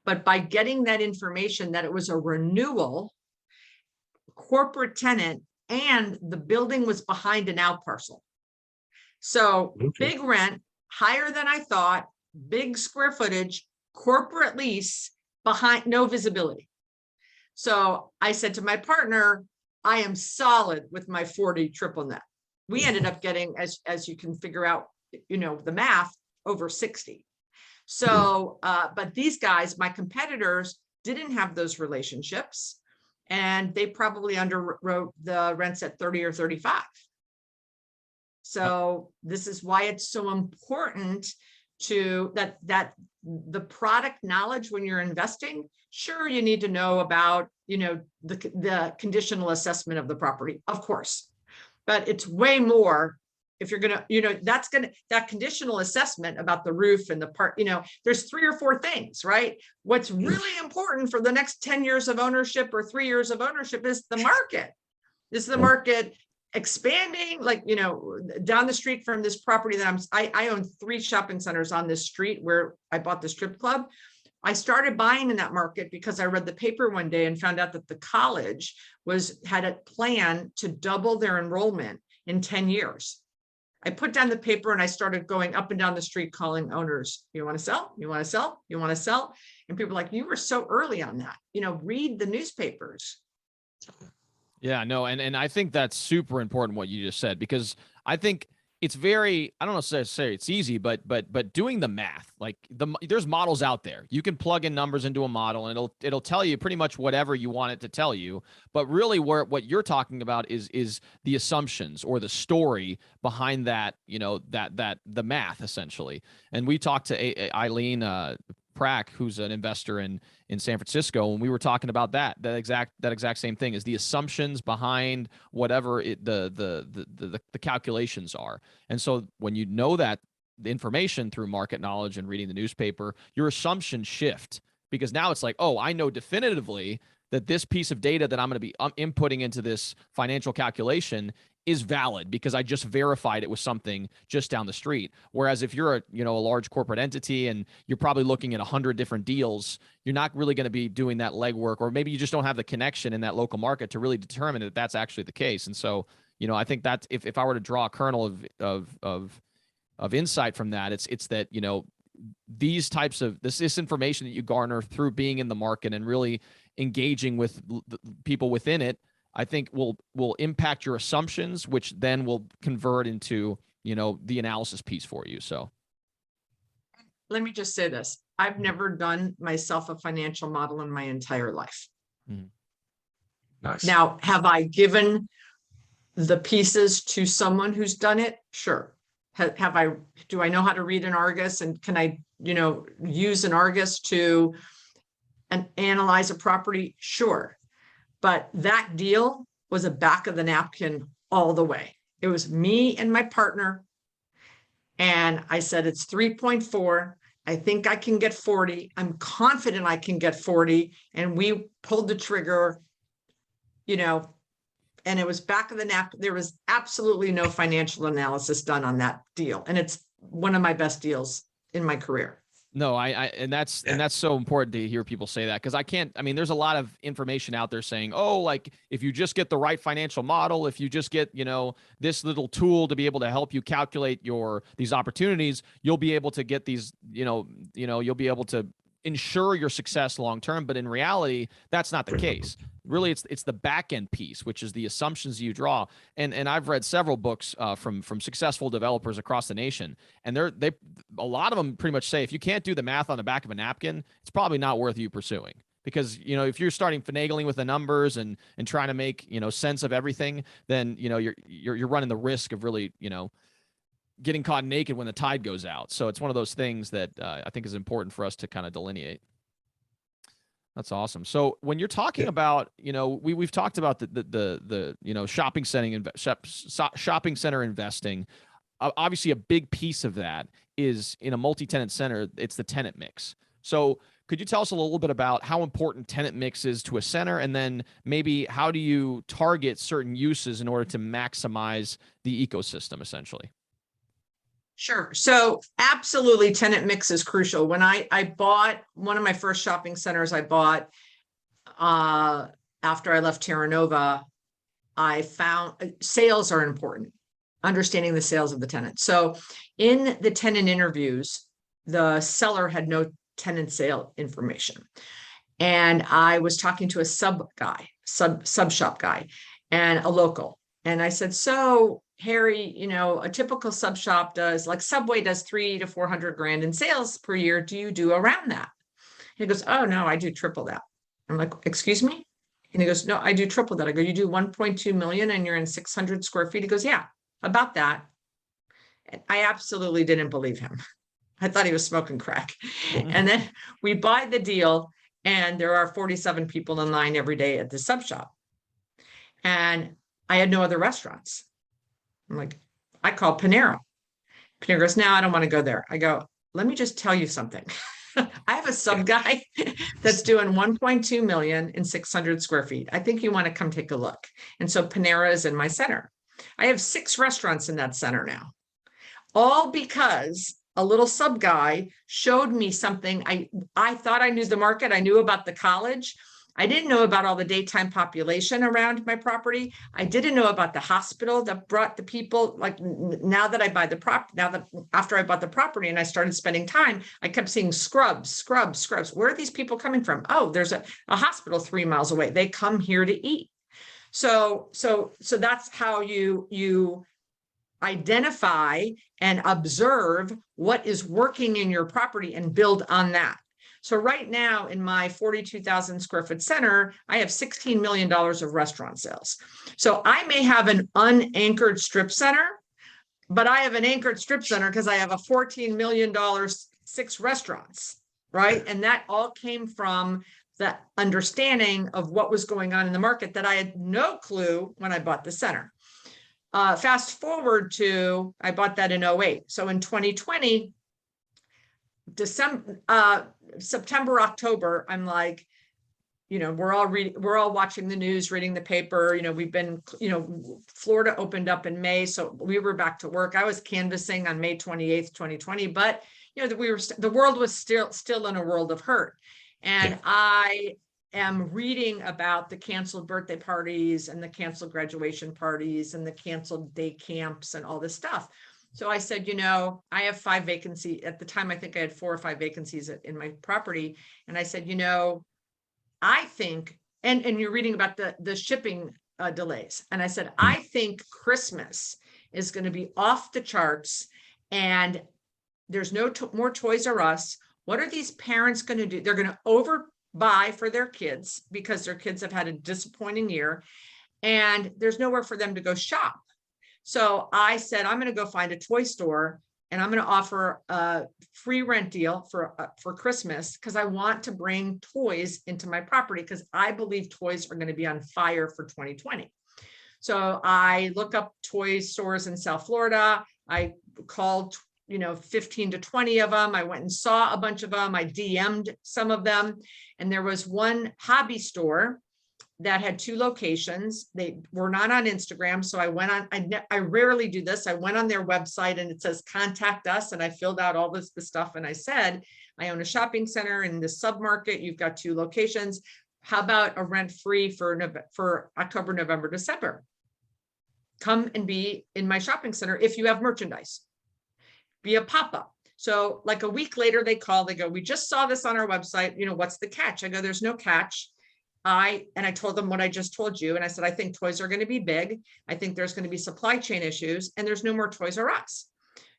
but by getting that information that it was a renewal corporate tenant, and the building was behind an out parcel. So big rent, higher than I thought, big square footage, corporate lease, behind, no visibility. So I said to my partner, I am solid with my 40 triple net. We ended up getting, as you can figure out, the math, over 60. So, but these guys, my competitors, didn't have those relationships. And they probably underwrote the rents at 30 or 35. So this is why it's so important to that the product knowledge when you're investing. Sure, you need to know about, the conditional assessment of the property, of course, but it's way more. If you're going to, that conditional assessment about the roof and the part, there's 3 or 4 things, right? What's really important for the next 10 years of ownership or 3 years of ownership is the market. Is the market expanding? Like, down the street from this property that I own 3 shopping centers on this street where I bought the strip club. I started buying in that market because I read the paper one day and found out that the college had a plan to double their enrollment in 10 years. I put down the paper and I started going up and down the street calling owners. You want to sell? You want to sell? You want to sell? And people are like, you were so early on that. Read the newspapers. Yeah, no. And I think that's super important what you just said, because I think it's very, I don't know if say it's easy, but doing the math, like there's models out there. You can plug in numbers into a model and it'll tell you pretty much whatever you want it to tell you. But really what you're talking about is the assumptions or the story behind that, that the math essentially. And we talked to Eileen Prack, who's an investor in San Francisco, and we were talking about that exact same thing, is the assumptions behind whatever the calculations are. And so when you know that the information through market knowledge and reading the newspaper, your assumptions shift, because now it's like, oh, I know definitively that this piece of data that I'm going to be inputting into this financial calculation is valid because I just verified it with something just down the street. Whereas if you're a large corporate entity and you're probably looking at 100 different deals, you're not really going to be doing that legwork, or maybe you just don't have the connection in that local market to really determine that that's actually the case. And so, I think that if I were to draw a kernel of insight from that, it's that, these types of this information that you garner through being in the market and really engaging with the people within it, I think will impact your assumptions, which then will convert into, the analysis piece for you. So let me just say this. I've never done myself a financial model in my entire life. Mm-hmm. Nice. Now, have I given the pieces to someone who's done it? Sure. Do I know how to read an Argus, and can I, use an Argus to analyze a property? Sure. But that deal was a back of the napkin all the way. It was me and my partner. And I said, it's 3.4. I think I can get 40. I'm confident I can get 40. And we pulled the trigger, and it was back of the napkin. There was absolutely no financial analysis done on that deal. And it's one of my best deals in my career. No, and that's so important to hear people say that, because there's a lot of information out there saying, oh, like if you just get the right financial model, if you just get, this little tool to be able to help you calculate these opportunities, you'll be able to get these, you'll be able to ensure your success long term. But in reality, that's not the case. Really, it's the back end piece, which is the assumptions you draw. And I've read several books from successful developers across the nation, and a lot of them pretty much say if you can't do the math on the back of a napkin, it's probably not worth you pursuing. Because if you're starting finagling with the numbers and trying to make sense of everything, then you're running the risk of really getting caught naked when the tide goes out. So it's one of those things that I think is important for us to kind of delineate. That's awesome. So when you're talking about, we've talked about the shopping center investing. Obviously, a big piece of that is in a multi-tenant center. It's the tenant mix. So could you tell us a little bit about how important tenant mix is to a center, and then maybe how do you target certain uses in order to maximize the ecosystem, essentially? Sure. So absolutely, tenant mix is crucial. When I bought one of my first shopping centers, I bought after I left Terra Nova, I found sales are important, understanding the sales of the tenant. So in the tenant interviews, the seller had no tenant sale information. And I was talking to a sub shop guy and a local. And I said, so Harry, a typical sub shop does, like Subway does 300 to 400 grand in sales per year. Do you do around that? He goes, oh no, I do triple that. I'm like, excuse me? And he goes, no, I do triple that. I go, you do 1.2 million and you're in 600 square feet. He goes, yeah, about that. And I absolutely didn't believe him. I thought he was smoking crack. And then we buy the deal, and there are 47 people in line every day at the sub shop. And I had no other restaurants. I'm like, I called Panera. Panera goes, no, I don't want to go there. I go, let me just tell you something. I have a sub guy that's doing 1.2 million in 600 square feet. I think you want to come take a look. And so Panera is in my center. I have 6 restaurants in that center now, all because a little sub guy showed me something. I thought I knew the market. I knew about the college. I didn't know about all the daytime population around my property. I didn't know about the hospital that brought the people. Like now that I buy the after I bought the property and I started spending time, I kept seeing scrubs. Where are these people coming from? Oh, there's a hospital 3 miles away. They come here to eat. So that's how you identify and observe what is working in your property and build on that. So right now in my 42,000 square foot center, I have $16 million of restaurant sales. So I may have an unanchored strip center, but I have an anchored strip center because I have a $14 million 6 restaurants, right? And that all came from the understanding of what was going on in the market that I had no clue when I bought the center. Fast forward to, I bought that in 2008. So in 2020, September, October, I'm like, we're all watching the news, reading the paper. We've been, Florida opened up in May. So we were back to work. I was canvassing on May 28th, 2020, but the world was still in a world of hurt. And yeah. I am reading about the canceled birthday parties and the canceled graduation parties and the canceled day camps and all this stuff. So I said, I have 5 vacancies. At the time, I think I had 4 or 5 vacancies in my property. And I said, I think, and you're reading about the shipping delays. And I said, I think Christmas is going to be off the charts and there's no more Toys R Us. What are these parents going to do? They're going to overbuy for their kids because their kids have had a disappointing year and there's nowhere for them to go shop. So I said, I'm going to go find a toy store and I'm going to offer a free rent deal for Christmas because I want to bring toys into my property because I believe toys are going to be on fire for 2020. So I look up toy stores in South Florida. I called 15 to 20 of them. I went and saw a bunch of them. I DM'd some of them. And there was one hobby store that had 2 locations. They were not on Instagram. So I went on, I rarely do this. I went on their website and it says, contact us. And I filled out all the stuff. And I said, I own a shopping center in this submarket. You've got 2 locations. How about a rent free for October, November, December? Come and be in my shopping center if you have merchandise. Be a pop-up. So like a week later, they call, they go, we just saw this on our website. What's the catch? I go, there's no catch. I told them what I just told you. And I said, I think toys are going to be big. I think there's going to be supply chain issues and there's no more Toys R Us.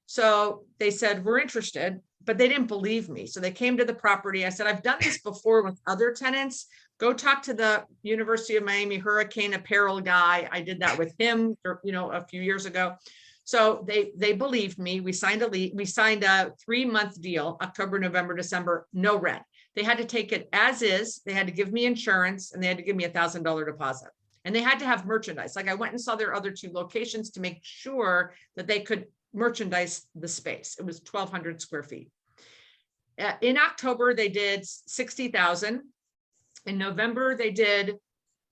So they said, we're interested, but they didn't believe me. So they came to the property. I said, I've done this before with other tenants. Go talk to the University of Miami hurricane apparel guy. I did that with him, a few years ago. So they believed me. We signed a 3-month deal, October, November, December, no rent. They had to take it as is. They had to give me insurance and they had to give me $1,000 deposit. And they had to have merchandise. Like I went and saw their other 2 locations to make sure that they could merchandise the space. It was 1,200 square feet. In October, they did 60,000. In November, they did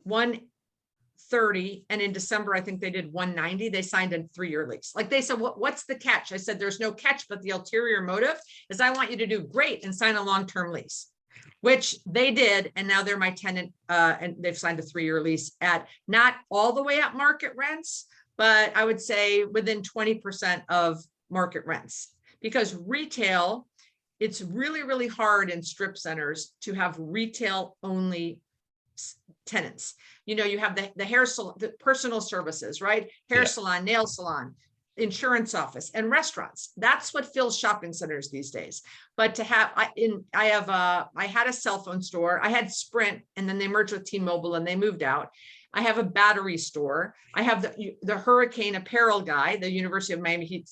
130. And in December, I think they did 190. They signed a 3-year lease. Like they said, what's the catch? I said, there's no catch, but the ulterior motive is I want you to do great and sign a long-term lease, which they did. And now they're my tenant and they've signed a 3-year lease at not all the way at market rents, but I would say within 20% of market rents, because retail, it's really, really hard in strip centers to have retail only tenants. You have the hair salon, the personal services, right? Hair salon, nail salon, insurance office, and restaurants. That's what fills shopping centers these days. But to have, I had a cell phone store. I had Sprint, and then they merged with T-Mobile and they moved out. I have a battery store. I have the hurricane apparel guy, the University of Miami.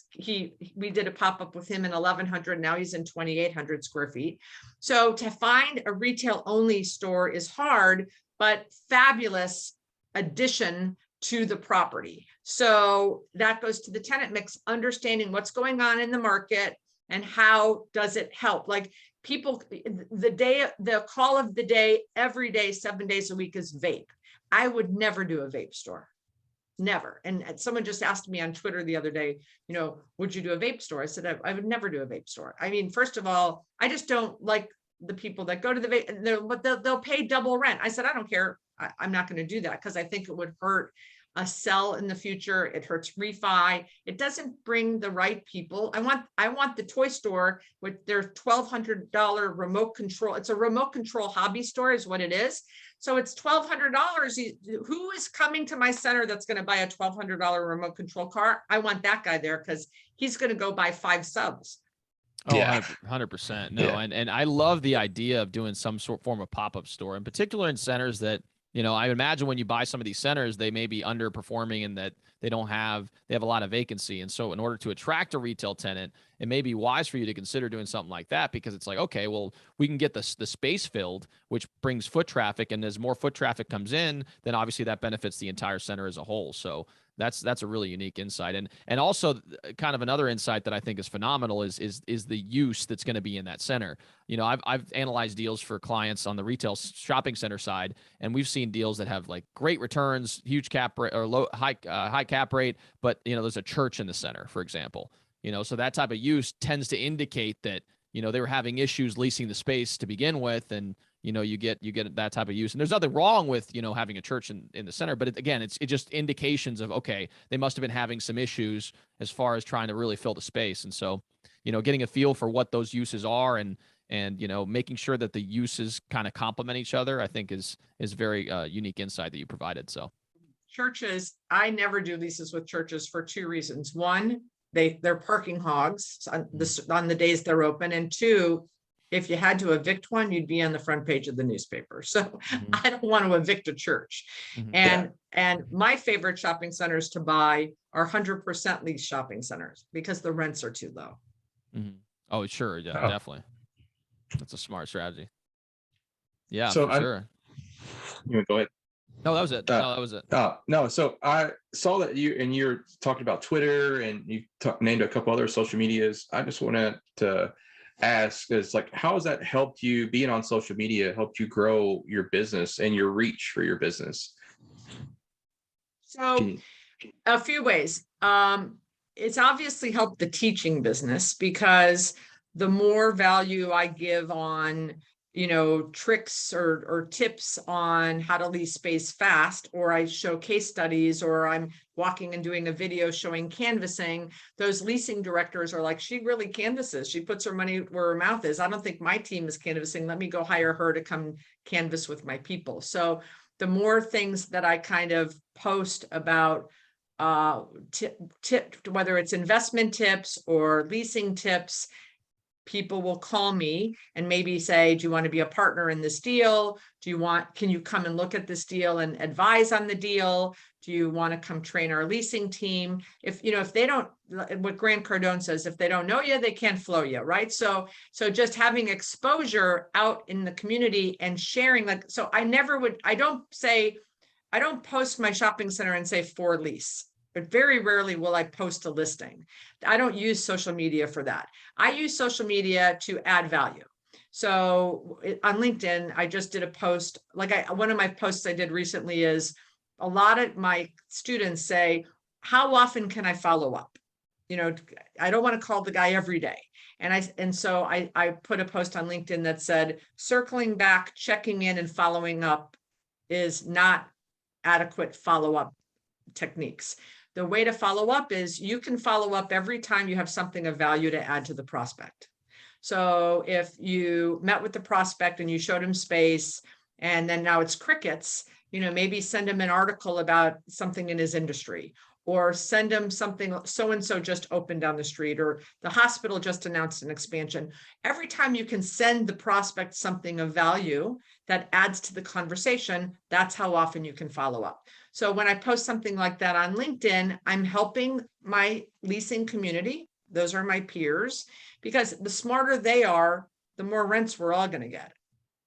We did a pop-up with him in 1,100. Now he's in 2,800 square feet. So to find a retail only store is hard, but fabulous addition to the property. So that goes to the tenant mix, understanding what's going on in the market and how does it help. Like people, the call of the day, every day, 7 days a week is vape. I would never do a vape store, never. And someone just asked me on Twitter the other day, would you do a vape store? I said, I would never do a vape store. I mean, first of all, I just don't like the people that go to the vape, but they'll pay double rent. I said, I don't care. I'm not going to do that because I think it would hurt a sell in the future. It hurts refi. It doesn't bring the right people. I want the toy store with their $1,200 remote control. It's a remote control hobby store is what it is. So it's $1,200. Who is coming to my center that's going to buy a $1,200 remote control car? I want that guy there because he's going to go buy 5 subs. Oh, yeah. 100%. No. Yeah. And I love the idea of doing some form of pop-up store, in particular in centers that, I imagine when you buy some of these centers, they may be underperforming in that they have a lot of vacancy. And so in order to attract a retail tenant, it may be wise for you to consider doing something like that, because it's like, okay, well, we can get the space filled, which brings foot traffic. And as more foot traffic comes in, then obviously that benefits the entire center as a whole. So that's a really unique insight. And also kind of another insight that I think is phenomenal is the use that's going to be in that center. I've analyzed deals for clients on the retail shopping center side, and we've seen deals that have like great returns, huge cap rate or high cap rate, but there's a church in the center, for example. So that type of use tends to indicate that they were having issues leasing the space to begin with, and you get that type of use. And there's nothing wrong with, having a church in the center, but it's just indications of, okay, they must have been having some issues as far as trying to really fill the space. And so, getting a feel for what those uses are and making sure that the uses kind of complement each other, I think is very unique insight that you provided. So churches, I never do leases with churches for 2 reasons. One, they're parking hogs on the days they're open. And 2, if you had to evict one, you'd be on the front page of the newspaper. So I don't want to evict a church. And my favorite shopping centers to buy are 100% lease shopping centers because the rents are too low. Oh, sure. Yeah, definitely. That's a smart strategy. Yeah, so for sure. Go ahead. No, that was it. No, that was it. No, so I saw that you're talking about Twitter and you named a couple other social medias. I just wanted to ask is like, how has that helped you being on social media, helped you grow your business and your reach for your business? So a few ways. It's obviously helped the teaching business because the more value I give on, tricks or tips on how to lease space fast, or I show case studies, or I'm walking and doing a video showing canvassing, those leasing directors are like, she really canvasses. She puts her money where her mouth is. I don't think my team is canvassing. Let me go hire her to come canvass with my people. So the more things that I kind of post about whether it's investment tips or leasing tips, people will call me and maybe say, do you want to be a partner in this deal? Can you come and look at this deal and advise on the deal? Do you want to come train our leasing team? If they don't, what Grant Cardone says, if they don't know you, they can't flow you, right? So just having exposure out in the community and sharing, I don't post my shopping center and say for lease. But very rarely will I post a listing. I don't use social media for that. I use social media to add value. So on LinkedIn, I just did a post. One of my posts I did recently is a lot of my students say, how often can I follow up? I don't want to call the guy every day. And so I put a post on LinkedIn that said, circling back, checking in and following up is not adequate follow-up techniques. The way to follow up is you can follow up every time you have something of value to add to the prospect. So if you met with the prospect and you showed him space and then now it's crickets, maybe send him an article about something in his industry, or send him something, so-and-so just opened down the street, or the hospital just announced an expansion. Every time you can send the prospect something of value that adds to the conversation, that's how often you can follow up. So when I post something like that on LinkedIn, I'm helping my leasing community. Those are my peers, because the smarter they are, the more rents we're all going to get.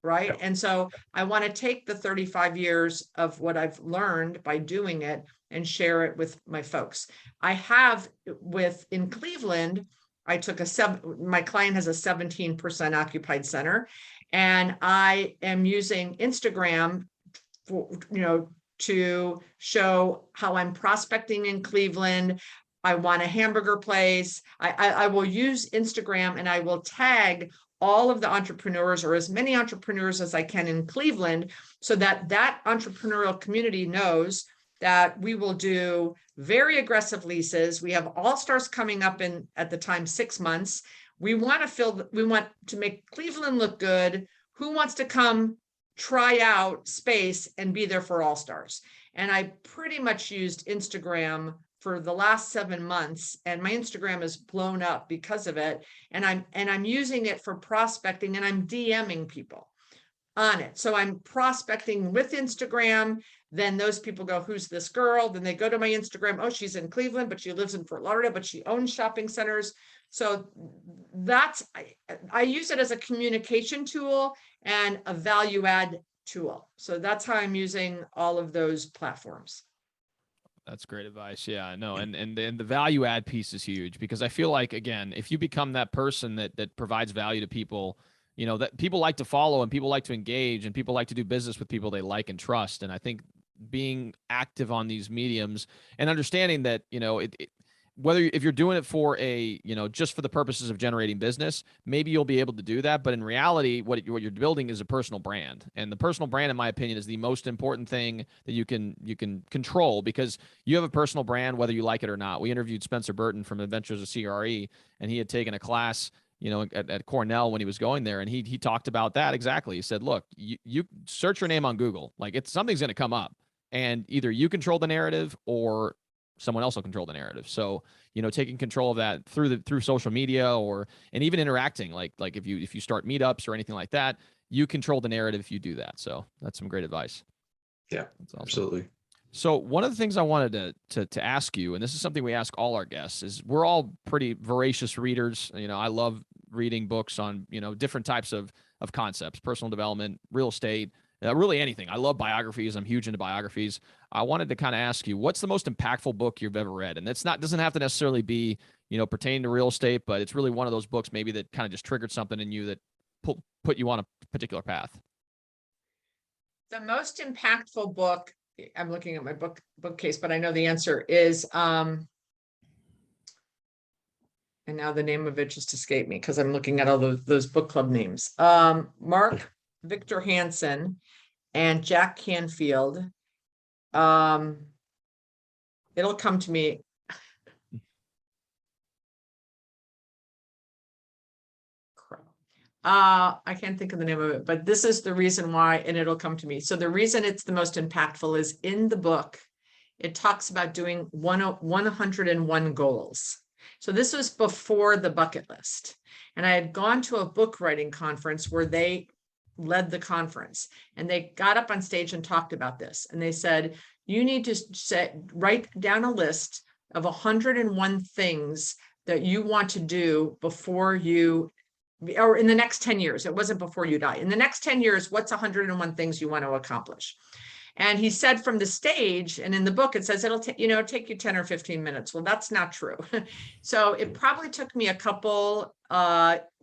Right. Yep. And so I want to take the 35 years of what I've learned by doing it and share it with my folks. In Cleveland, my client has a 17% occupied center, and I am using Instagram to show how I'm prospecting in Cleveland. I want a hamburger place. I will use Instagram and I will tag all of the entrepreneurs, or as many entrepreneurs as I can in Cleveland, so that entrepreneurial community knows that we will do very aggressive leases. We have all-stars coming up in, at the time, 6 months. We want to make Cleveland look good. Who wants to come try out space and be there for all-stars? And I pretty much used Instagram for the last 7 months, and my Instagram is blown up because of it. And I'm using it for prospecting, and I'm DMing people on it. So I'm prospecting with Instagram. Then those people go, who's this girl? Then they go to my Instagram. Oh, she's in Cleveland, but she lives in Fort Lauderdale, but she owns shopping centers. So I use it as a communication tool and a value add tool. So that's how I'm using all of those platforms. That's great advice. Yeah, I know. And the value add piece is huge, because I feel like, again, if you become that person that provides value to people, that people like to follow and people like to engage and people like to do business with people they like and trust. And I think being active on these mediums and understanding that, if you're doing it for just for the purposes of generating business, maybe you'll be able to do that. But in reality, what you're building is a personal brand. And the personal brand, in my opinion, is the most important thing that you can control, because you have a personal brand, whether you like it or not. We interviewed Spencer Burton from Adventures of CRE, and he had taken a class at Cornell when he was going there. And he talked about that exactly. He said, look, you search your name on Google, something's going to come up, and either you control the narrative or someone else will control the narrative. So, taking control of that through social media and even interacting, like if you start meetups or anything like that, you control the narrative if you do that. So that's some great advice. Yeah, that's awesome. Absolutely. So one of the things I wanted to ask you, and this is something we ask all our guests, is we're all pretty voracious readers. I love reading books on, different types of concepts, personal development, real estate, really anything. I love biographies. I'm huge into biographies. I wanted to kind of ask you, what's the most impactful book you've ever read? And it's not, doesn't have to necessarily be, pertaining to real estate, but it's really one of those books maybe that kind of just triggered something in you that put you on a particular path. The most impactful book, I'm looking at my bookcase, but I know the answer is, and now the name of it just escaped me because I'm looking at all those book club names. Mark Victor Hansen and Jack Canfield. It'll come to me. I can't think of the name of it, but this is the reason why, and it'll come to me. So the reason it's the most impactful is in the book, it talks about doing 101 goals. So this was before the bucket list. And I had gone to a book writing conference where they led the conference, and they got up on stage and talked about this. And they said, you need to write down a list of 101 things that you want to do before you, or in the next 10 years. It wasn't before you die. In the next 10 years, what's 101 things you want to accomplish? And he said from the stage, and in the book, it says it'll take you 10 or 15 minutes. Well, that's not true. So it probably took me a couple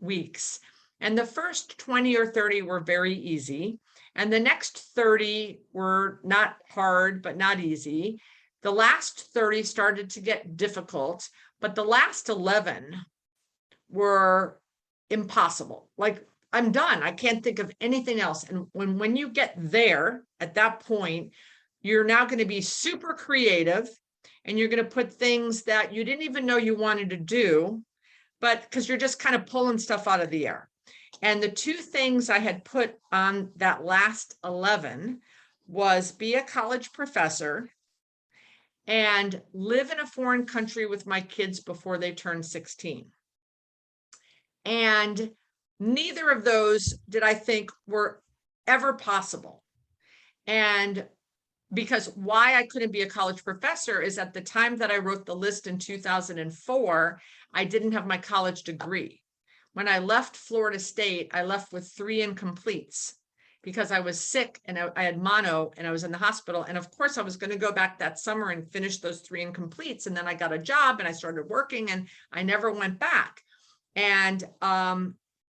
weeks. And the first 20 or 30 were very easy. And the next 30 were not hard, but not easy. The last 30 started to get difficult, but the last 11 were impossible. Like, I'm done. I can't think of anything else. And when you get there at that point, you're now going to be super creative, and you're going to put things that you didn't even know you wanted to do, but because you're just kind of pulling stuff out of the air. And the two things I had put on that last 11 was be a college professor and live in a foreign country with my kids before they turn 16. And neither of those did I think were ever possible. And because why I couldn't be a college professor is at the time that I wrote the list in 2004, I didn't have my college degree. When I left Florida State, I left with 3 incompletes because I was sick and I had mono and I was in the hospital. And of course I was going to go back that summer and finish those 3 incompletes. And then I got a job and I started working and I never went back. And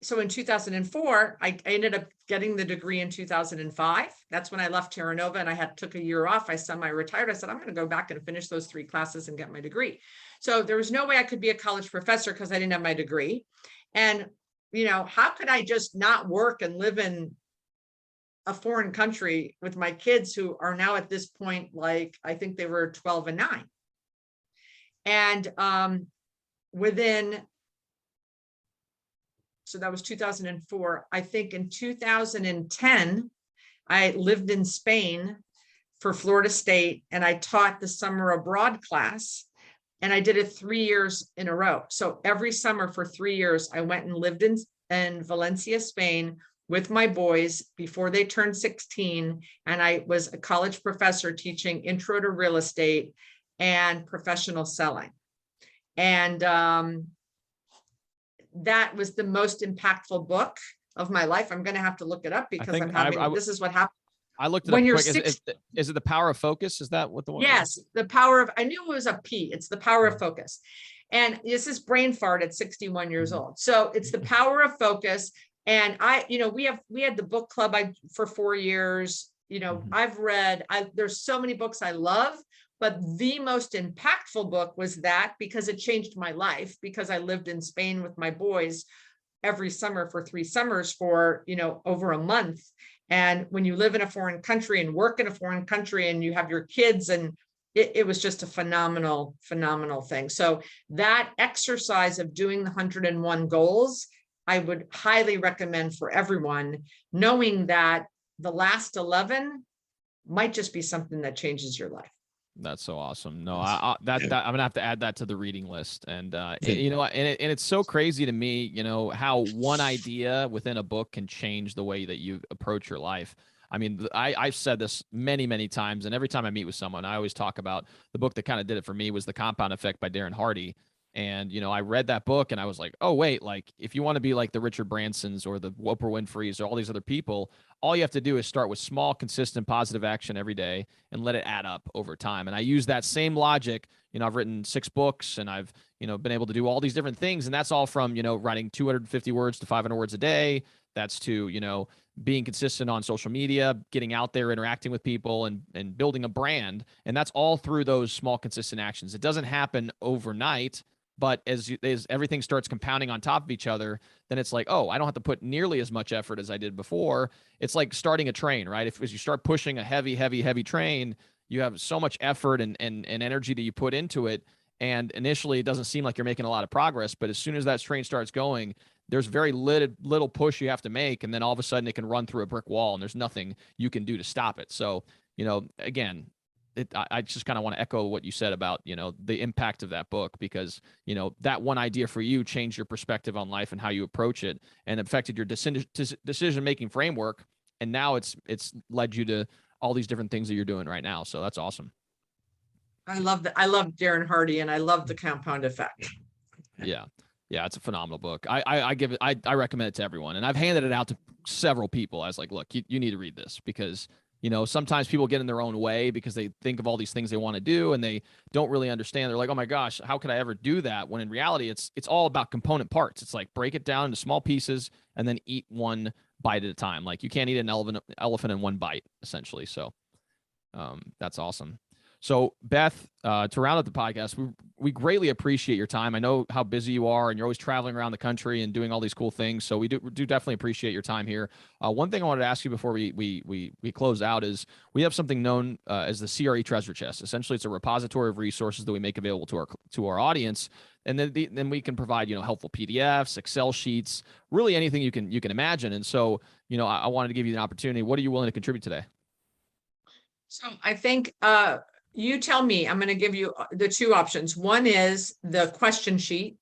so in 2004, I ended up getting the degree in 2005. That's when I left Terra Nova and I took a year off. I semi-retired. I said, I'm going to go back and finish those 3 classes and get my degree. So there was no way I could be a college professor because I didn't have my degree. And, how could I just not work and live in a foreign country with my kids who are now at this point, like, I think they were 12 and 9. And so that was 2004. I think in 2010, I lived in Spain for Florida State, and I taught the summer abroad class, and I did it 3 years in a row. So every summer for 3 years, I went and lived in Valencia, Spain with my boys before they turned 16. And I was a college professor teaching intro to real estate and professional selling. And that was the most impactful book of my life. I'm going to have to look it up because this is what happened. I looked it up quick. Is it The Power of Focus? Is that what the one? Yes, I knew it was a P. It's The Power of Focus. And this is brain fart at 61 years old. So it's The Power of Focus. And we had the book club for 4 years. I've read, there's so many books I love, but the most impactful book was that because it changed my life, because I lived in Spain with my boys every summer for 3 summers for, over a month. And when you live in a foreign country and work in a foreign country and you have your kids, and it was just a phenomenal, phenomenal thing. So that exercise of doing the 101 goals, I would highly recommend for everyone, knowing that the last 11 might just be something that changes your life. That's so awesome. No, I'm gonna have to add that to the reading list. And it's so crazy to me, how one idea within a book can change the way that you approach your life. I mean, I've said this many, many times, and every time I meet with someone, I always talk about the book that kind of did it for me was The Compound Effect by Darren Hardy. And, I read that book and I was like, oh, wait, like if you want to be like the Richard Bransons or the Oprah Winfrey's or all these other people, all you have to do is start with small, consistent, positive action every day and let it add up over time. And I use that same logic. I've written 6 books and I've, been able to do all these different things. And that's all from, writing 250 words to 500 words a day. That's to, being consistent on social media, getting out there, interacting with people and building a brand. And that's all through those small, consistent actions. It doesn't happen overnight. But as everything starts compounding on top of each other, then it's like, oh, I don't have to put nearly as much effort as I did before. It's like starting a train, right? As you start pushing a heavy train, you have so much effort and energy that you put into it. And initially, it doesn't seem like you're making a lot of progress. But as soon as that train starts going, there's very little push you have to make. And then all of a sudden, it can run through a brick wall and there's nothing you can do to stop it. So, again, I just kind of want to echo what you said about, the impact of that book, because, that one idea for you changed your perspective on life and how you approach it and affected your decision-making framework. And now it's led you to all these different things that you're doing right now. So that's awesome. I love that. I love Darren Hardy and I love the compound effect. Yeah. Yeah. It's a phenomenal book. I give it, I recommend it to everyone. And I've handed it out to several people. I was like, look, you need to read this because sometimes people get in their own way because they think of all these things they want to do and they don't really understand. They're like, oh my gosh, how could I ever do that? When in reality, it's all about component parts. It's like break it down into small pieces and then eat one bite at a time. Like you can't eat an elephant in one bite, essentially. So that's awesome. So Beth, to round up the podcast, we greatly appreciate your time. I know how busy you are and you're always traveling around the country and doing all these cool things. So we do definitely appreciate your time here. One thing I wanted to ask you before we close out is we have something known as the CRE Treasure Chest. Essentially, it's a repository of resources that we make available to our audience. And then we can provide, helpful PDFs, Excel sheets, really anything you can imagine. And so, I wanted to give you an opportunity. What are you willing to contribute today? So I think, you tell me. I'm going to give you the 2 options. One is the question sheet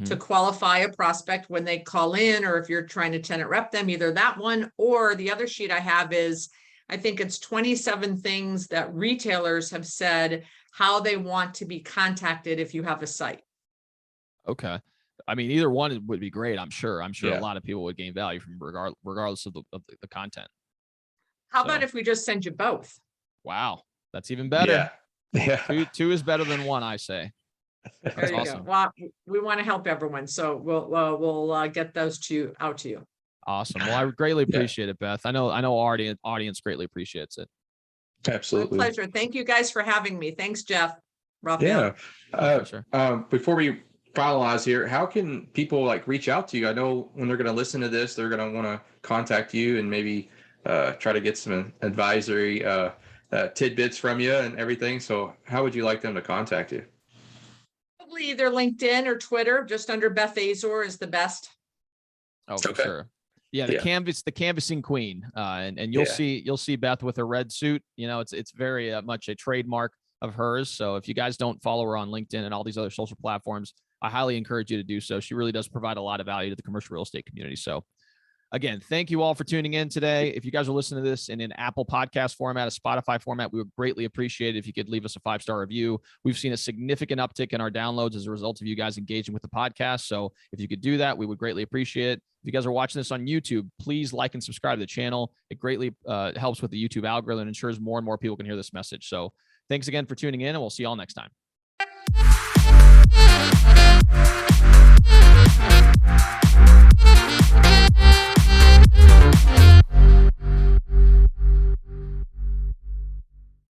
to qualify a prospect when they call in, or if you're trying to tenant rep them, either that one or the other sheet I have is, I think it's 27 things that retailers have said how they want to be contacted if you have a site. Okay. I mean, either one would be great. I'm sure Yeah. a lot of people would gain value from regardless of the content. How about if we just send you both? Wow. That's even better. Yeah. Two is better than one, I say. There That's you awesome. go. Well, we want to help everyone, so we'll get those 2 out to you. Awesome. Well, I greatly appreciate it, Beth. I know our audience greatly appreciates it. Absolutely. My pleasure. Thank you guys for having me. Thanks, Jeff. Raphael. Yeah. For sure. Before we finalize here, how can people reach out to you? I know when they're going to listen to this, they're going to want to contact you and maybe try to get some advisory tidbits from you and everything. So how would you like them to contact you? Probably either LinkedIn or Twitter, just under Beth Azor is the best. Oh, for sure. Yeah, the canvassing queen. And you'll see Beth with her red suit. It's very much a trademark of hers. So if you guys don't follow her on LinkedIn and all these other social platforms, I highly encourage you to do so. She really does provide a lot of value to the commercial real estate community. So again, thank you all for tuning in today. If you guys are listening to this in an Apple podcast format, a Spotify format, we would greatly appreciate it if you could leave us a 5-star review. We've seen a significant uptick in our downloads as a result of you guys engaging with the podcast. So if you could do that, we would greatly appreciate it. If you guys are watching this on YouTube, please like and subscribe to the channel. It greatly helps with the YouTube algorithm and ensures more and more people can hear this message. So thanks again for tuning in, and we'll see you all next time.